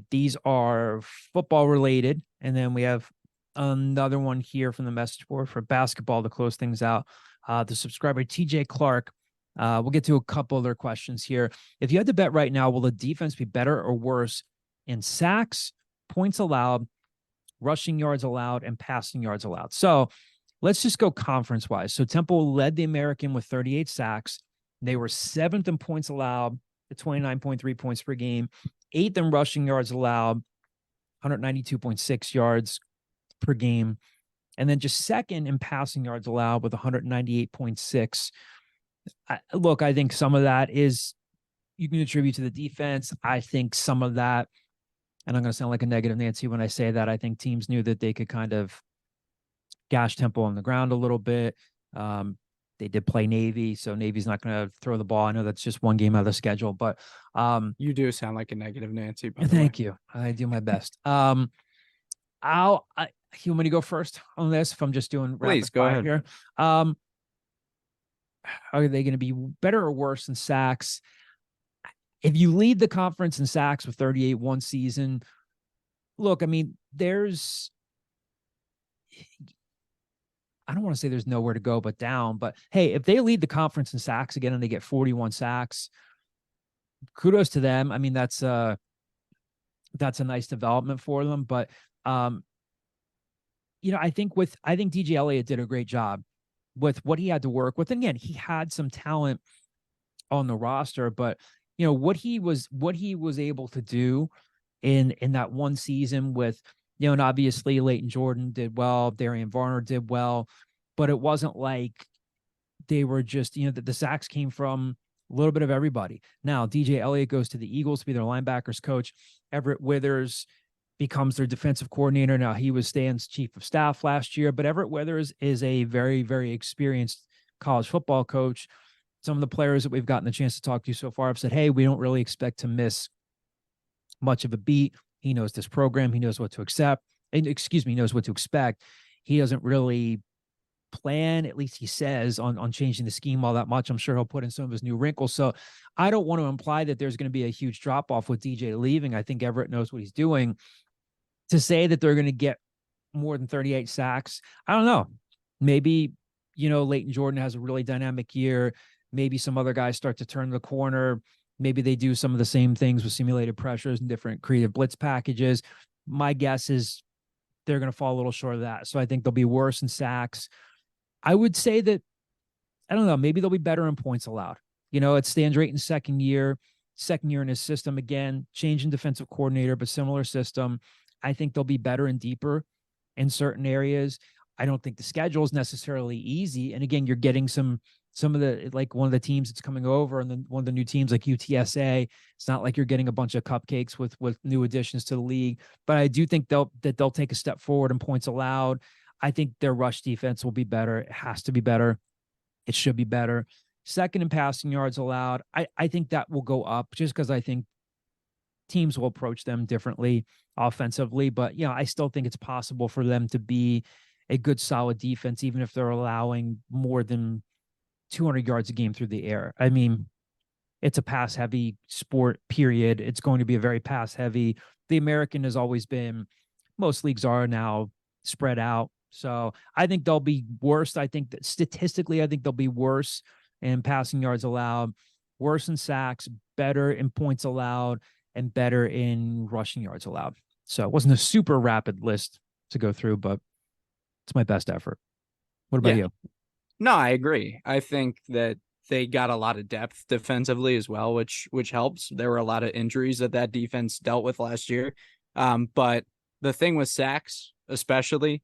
These are football related. And then we have another one here from the message board for basketball to close things out. The subscriber, TJ Clark, we'll get to a couple other questions here. If you had to bet right now, will the defense be better or worse in sacks, points allowed, rushing yards allowed, and passing yards allowed? So let's just go conference wise. So Temple led the American with 38 sacks. They were 7th in points allowed at 29.3 points per game, 8th in rushing yards allowed, 192.6 yards per game. And then just 2nd in passing yards allowed with 198.6. Look, I think some of that is you can attribute to the defense. I think some of that, and I'm going to sound like a negative Nancy when I say that, I think teams knew that they could kind of gash Temple on the ground a little bit. They did play Navy, so Navy's not going to throw the ball. I know that's just one game out of the schedule, but you do sound like a negative Nancy. Thank you. I do my best. You want me to go first on this? If I'm just doing please go ahead here. Are they going to be better or worse in sacks? If you lead the conference in sacks with 38 one season, look, I mean, I don't want to say there's nowhere to go but down, but hey, if they lead the conference in sacks again and they get 41 sacks, kudos to them. I mean, that's a nice development for them. But I think DJ Elliott did a great job with what he had to work with. And again, he had some talent on the roster, but what he was able to do in that one season with, and obviously Leighton Jordan did well, Darian Varner did well, but it wasn't like they were just, the sacks came from a little bit of everybody. Now, DJ Elliott goes to the Eagles to be their linebackers coach. Everett Withers becomes their defensive coordinator. Now, he was Stan's chief of staff last year, but Everett Withers is a very, very experienced college football coach. Some of the players that we've gotten the chance to talk to so far have said, hey, we don't really expect to miss much of a beat. He knows this program. He knows what to accept. He knows what to expect. He doesn't really plan, at least he says, on changing the scheme all that much. I'm sure he'll put in some of his new wrinkles. So I don't want to imply that there's going to be a huge drop-off with DJ leaving. I think Everett knows what he's doing. To say that they're going to get more than 38 sacks, I don't know. Maybe, Leighton Jordan has a really dynamic year. Maybe some other guys start to turn the corner. Maybe they do some of the same things with simulated pressures and different creative blitz packages. My guess is they're going to fall a little short of that. So I think they'll be worse in sacks. I would say that, I don't know, maybe they'll be better in points allowed. It stands right in second year in his system. Again, change in defensive coordinator, but similar system. I think they'll be better and deeper in certain areas. I don't think the schedule is necessarily easy. And again, you're getting some of the, like one of the teams that's coming over, and then one of the new teams like UTSA. It's not like you're getting a bunch of cupcakes with new additions to the league, but I do think they'll take a step forward in points allowed. I think their rush defense will be better. It has to be better. It should be better. Second in passing yards allowed. I think that will go up just because I think teams will approach them differently offensively, but I still think it's possible for them to be a good, solid defense, even if they're allowing more than 200 yards a game through the air. I mean, it's a pass heavy sport, period. It's going to be a very pass heavy. The American has always been, most leagues are now spread out. So I think they'll be worse. I think that statistically, I think they'll be worse in passing yards allowed, worse in sacks, better in points allowed, and better in rushing yards allowed. So it wasn't a super rapid list to go through, but it's my best effort. What about you? No, I agree. I think that they got a lot of depth defensively as well, which helps. There were a lot of injuries that defense dealt with last year. But the thing with sacks, especially,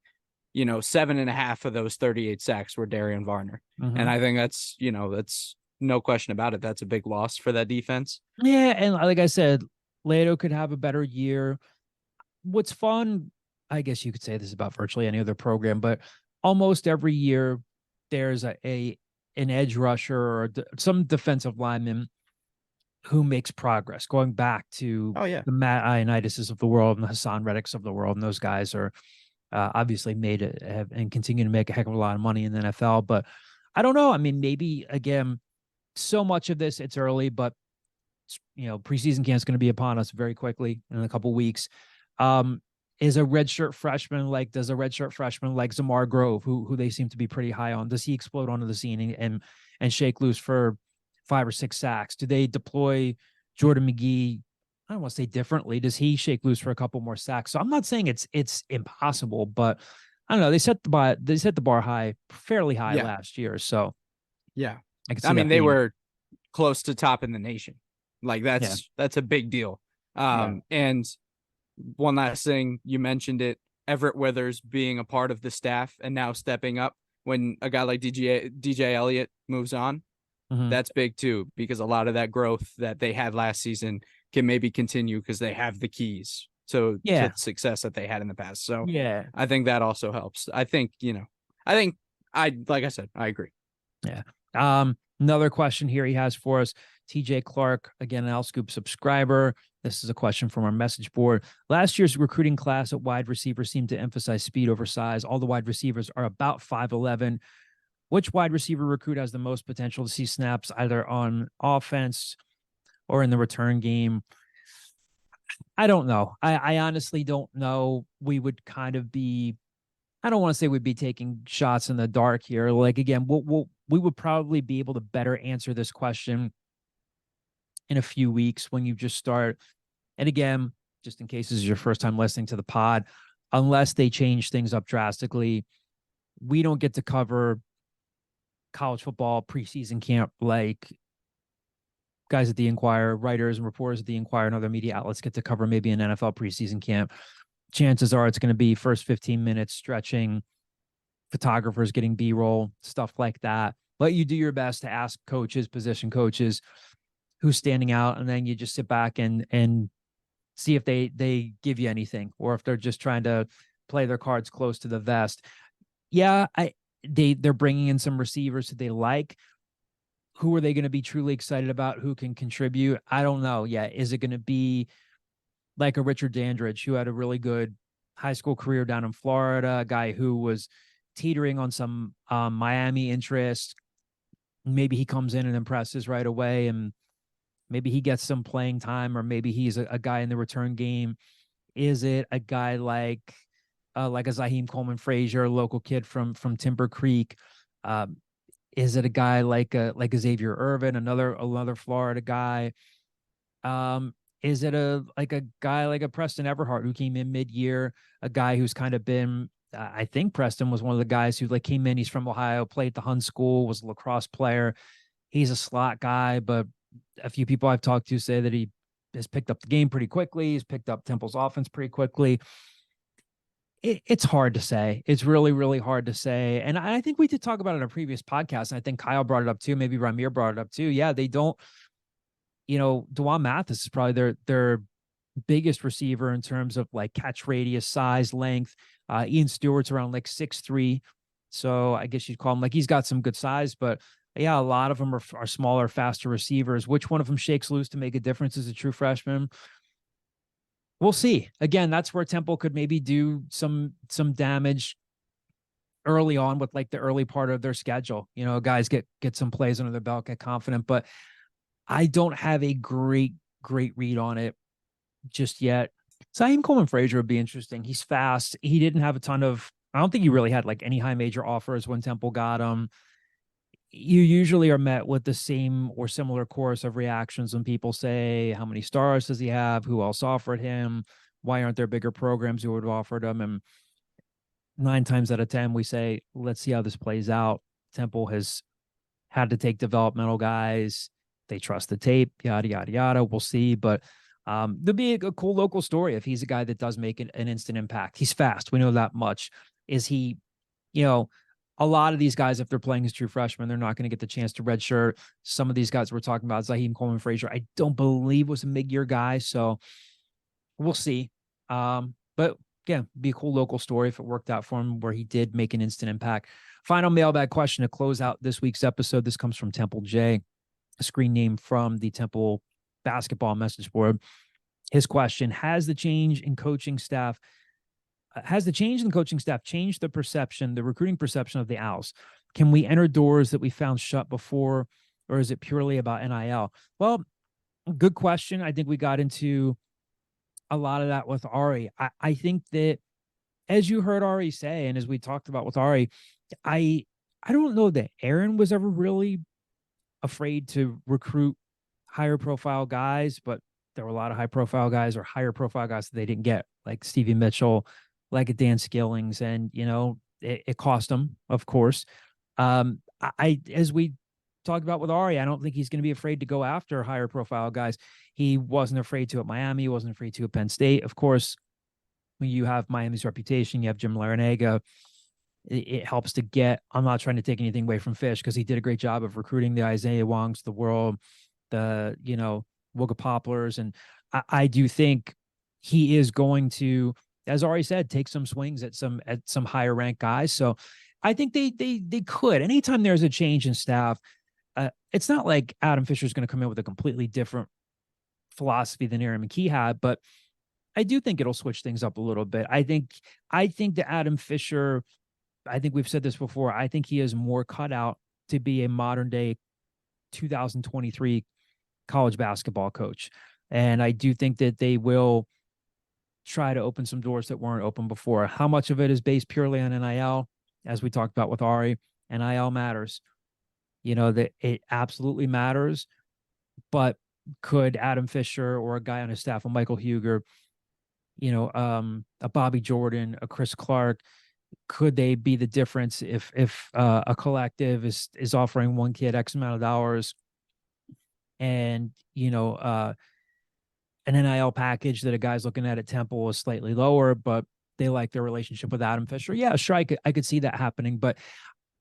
7.5 of those 38 sacks were Darian Varner. Mm-hmm. And I think that's no question about it. That's a big loss for that defense. Yeah. And like I said, Leto could have a better year. What's fun, I guess you could say this about virtually any other program, but almost every year there's an edge rusher or some defensive lineman who makes progress, going back to the Matt Ioannidis of the world and the Hassan Reddicks of the world. And those guys are obviously made it and continue to make a heck of a lot of money in the NFL. But I don't know. I mean, maybe, again, so much of this, it's early, but preseason camp is going to be upon us very quickly in a couple weeks. Does a redshirt freshman like Zamar Grove, who they seem to be pretty high on, does he explode onto the scene and shake loose for 5 or 6 sacks? Do they deploy Jordan McGee? I don't want to say differently. Does he shake loose for a couple more sacks? So I'm not saying it's impossible, but I don't know. They set the bar high, fairly high last year. So yeah, I mean, they were close to top in the nation. Like that's a big deal. And one last thing, you mentioned it, Everett Withers being a part of the staff and now stepping up when a guy like DJ Elliott moves on. Mm-hmm. That's big too, because a lot of that growth that they had last season can maybe continue because they have the keys to the success that they had in the past. So I think that also helps. I think, like I said, I agree. Yeah. Another question here he has for us. TJ Clark, again, an Scoop subscriber. This is a question from our message board. Last year's recruiting class at wide receiver seemed to emphasize speed over size. All the wide receivers are about 5'11". Which wide receiver recruit has the most potential to see snaps either on offense or in the return game? I don't know. I honestly don't know. We would kind of be, I don't want to say we'd be taking shots in the dark here. Like, again, we would probably be able to better answer this question in a few weeks when you just start. And again, just in case this is your first time listening to the pod, unless they change things up drastically, we don't get to cover college football preseason camp like guys at the Inquirer, writers and reporters at the Inquirer and other media outlets get to cover maybe an NFL preseason camp. Chances are it's going to be first 15 minutes stretching, photographers getting B-roll, stuff like that. But you do your best to ask coaches, position coaches, who's standing out, and then you just sit back and see if they give you anything, or if they're just trying to play their cards close to the vest. Yeah, they're bringing in some receivers that they like. Who are they going to be truly excited about? Who can contribute? I don't know. Yeah, is it going to be like a Richard Dandridge, who had a really good high school career down in Florida, a guy who was teetering on some Miami interest? Maybe he comes in and impresses right away, and maybe he gets some playing time, or maybe he's a guy in the return game. Is it a guy like a Zaheem Coleman Frazier, a local kid from Timber Creek? Is it a guy like a Xavier Irvin, another Florida guy? Is it a guy like a Preston Everhart who came in mid-year, a guy who's kind of been, I think Preston was one of the guys who came in. He's from Ohio, played at the Hun School, was a lacrosse player. He's a slot guy, but a few people I've talked to say that he has picked up the game pretty quickly. He's picked up Temple's offense pretty quickly. It's hard to say. It's really, really hard to say. And I think we did talk about it in a previous podcast, and I think Kyle brought it up too. Maybe Ramir brought it up too. Yeah, they don't, Dewan Mathis is probably their biggest receiver in terms of like catch radius, size, length. Ian Stewart's around like 6'3". So I guess you'd call him, like, he's got some good size, but yeah, a lot of them are smaller, faster receivers. Which one of them shakes loose to make a difference as a true freshman? We'll see. Again, that's where Temple could maybe do some damage early on with like the early part of their schedule. Guys get some plays under their belt, get confident, but I don't have a great read on it just yet. Saheem Coleman-Frazier would be interesting. He's fast. He didn't have I don't think he really had like any high major offers when Temple got him. You usually are met with the same or similar chorus of reactions when people say, how many stars does he have? Who else offered him? Why aren't there bigger programs who would have offered him? And 9 times out of 10, we say, let's see how this plays out. Temple has had to take developmental guys. They trust the tape, yada, yada, yada. We'll see. But there'll be a cool local story if he's a guy that does make an instant impact. He's fast. We know that much. Is he, a lot of these guys, if they're playing as true freshmen, they're not going to get the chance to redshirt. Some of these guys we're talking about, Saheem Coleman-Frazier, I don't believe was a mid-year guy. So we'll see. But again, be a cool local story if it worked out for him where he did make an instant impact. Final mailbag question to close out this week's episode. This comes from Temple J, a screen name from the Temple basketball message board. His question: Has the change in the coaching staff changed the recruiting perception of the Owls? Can we enter doors that we found shut before, or is it purely about NIL? Well, good question. I think we got into a lot of that with Ari. I think that, as you heard Ari say, and as we talked about with Ari, I don't know that Aaron was ever really afraid to recruit higher profile guys, but there were a lot of high profile guys or higher profile guys that they didn't get, like Stevie Mitchell, like a Dan Skillings, and it cost them, of course. As we talked about with Ari, I don't think he's going to be afraid to go after higher profile guys. He wasn't afraid to at Miami. He wasn't afraid to at Penn State. Of course, when you have Miami's reputation, you have Jim Larinaga. It helps to get. I'm not trying to take anything away from Fish because he did a great job of recruiting the Isaiah Wongs, the world, the Wooga Poplars, and I do think he is going to, as Ari said, take some swings at some higher ranked guys. So I think they could. Anytime there's a change in staff, it's not like Adam Fisher is going to come in with a completely different philosophy than Aaron McKee had, but I do think it'll switch things up a little bit. I think that Adam Fisher, I think we've said this before, I think he is more cut out to be a modern day 2023 college basketball coach. And I do think that they will try to open some doors that weren't open before. How much of it is based purely on NIL? As we talked about with Ari, NIL matters. That it absolutely matters. But could Adam Fisher or a guy on his staff, a Michael Huger, a Bobby Jordan, a Chris Clark, could they be the difference if a collective is offering one kid X amount of dollars and an NIL package that a guy's looking at Temple is slightly lower, but they like their relationship with Adam Fisher? Yeah, sure, I could see that happening, but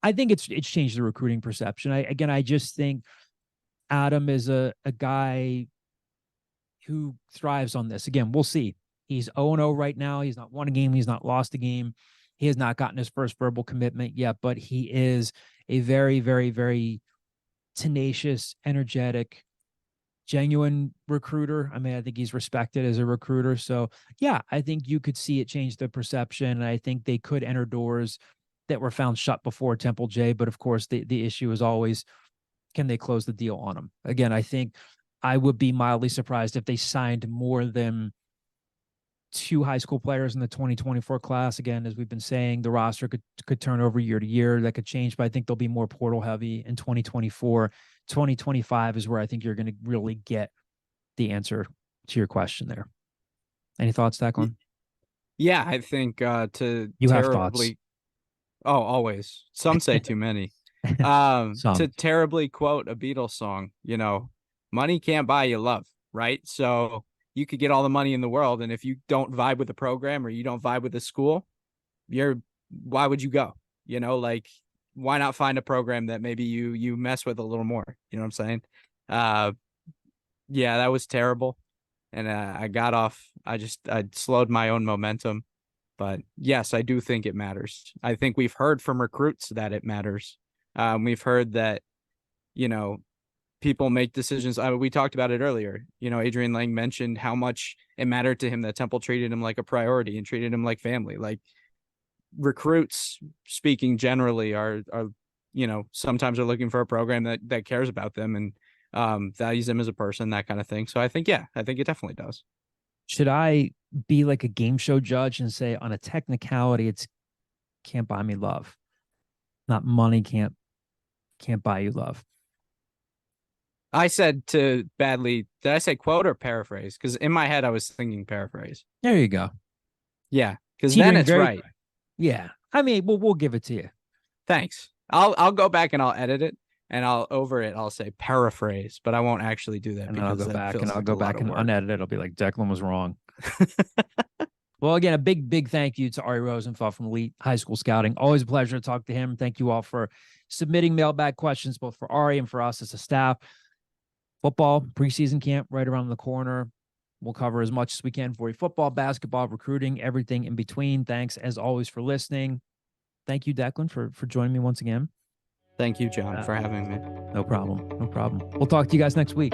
I think it's changed the recruiting perception. I just think Adam is a guy who thrives on this. Again, we'll see. He's 0-0 right now. He's not won a game. He's not lost a game. He has not gotten his first verbal commitment yet, but he is a very, very, very tenacious, energetic, genuine recruiter. I mean, I think he's respected as a recruiter. So yeah, I think you could see it change the perception. And I think they could enter doors that were found shut before Temple J. But of course, the issue is always, can they close the deal on him? Again, I think I would be mildly surprised if they signed more than 2 high school players in the 2024 class. Again, as we've been saying, the roster could turn over year to year. That could change, but I think they'll be more portal heavy in 2024. 2025 is where I think you're going to really get the answer to your question there. Any thoughts, Declan? Yeah, I think to you have terribly. thoughts. Oh, always. Some say too many. To terribly quote a Beatles song, money can't buy you love, right? So you could get all the money in the world, and if you don't vibe with the program or you don't vibe with the school, why would you go? Why not find a program that maybe you mess with a little more? You know what I'm saying? Yeah, that was terrible. And I got off. I slowed my own momentum. But yes, I do think it matters. I think we've heard from recruits that it matters. We've heard that, people make decisions. We talked about it earlier. Adrian Lang mentioned how much it mattered to him that Temple treated him like a priority and treated him like family. Like, recruits, speaking generally, are sometimes are looking for a program that cares about them and values them as a person, that kind of thing. So I think it definitely does. Should I be like a game show judge and say on a technicality, it's can't buy me love, not money can't buy you love? I said did I say quote or paraphrase? Because in my head I was thinking paraphrase. There you go. Yeah, because then it's right. Yeah, I mean, we'll give it to you. Thanks. I'll go back and I'll edit it, and I'll say paraphrase, but I won't actually do that. And I'll go back and unedit it. I'll be like, Declan was wrong. Well, again, a big thank you to Ari Rosenfeld from Elite High School Scouting. Always a pleasure to talk to him. Thank you all for submitting mailbag questions, both for Ari and for us as a staff. Football preseason camp right around the corner. We'll cover as much as we can for you. Football, basketball, recruiting, everything in between. Thanks, as always, for listening. Thank you, Declan, for joining me once again. Thank you, John, for having me. No problem. We'll talk to you guys next week.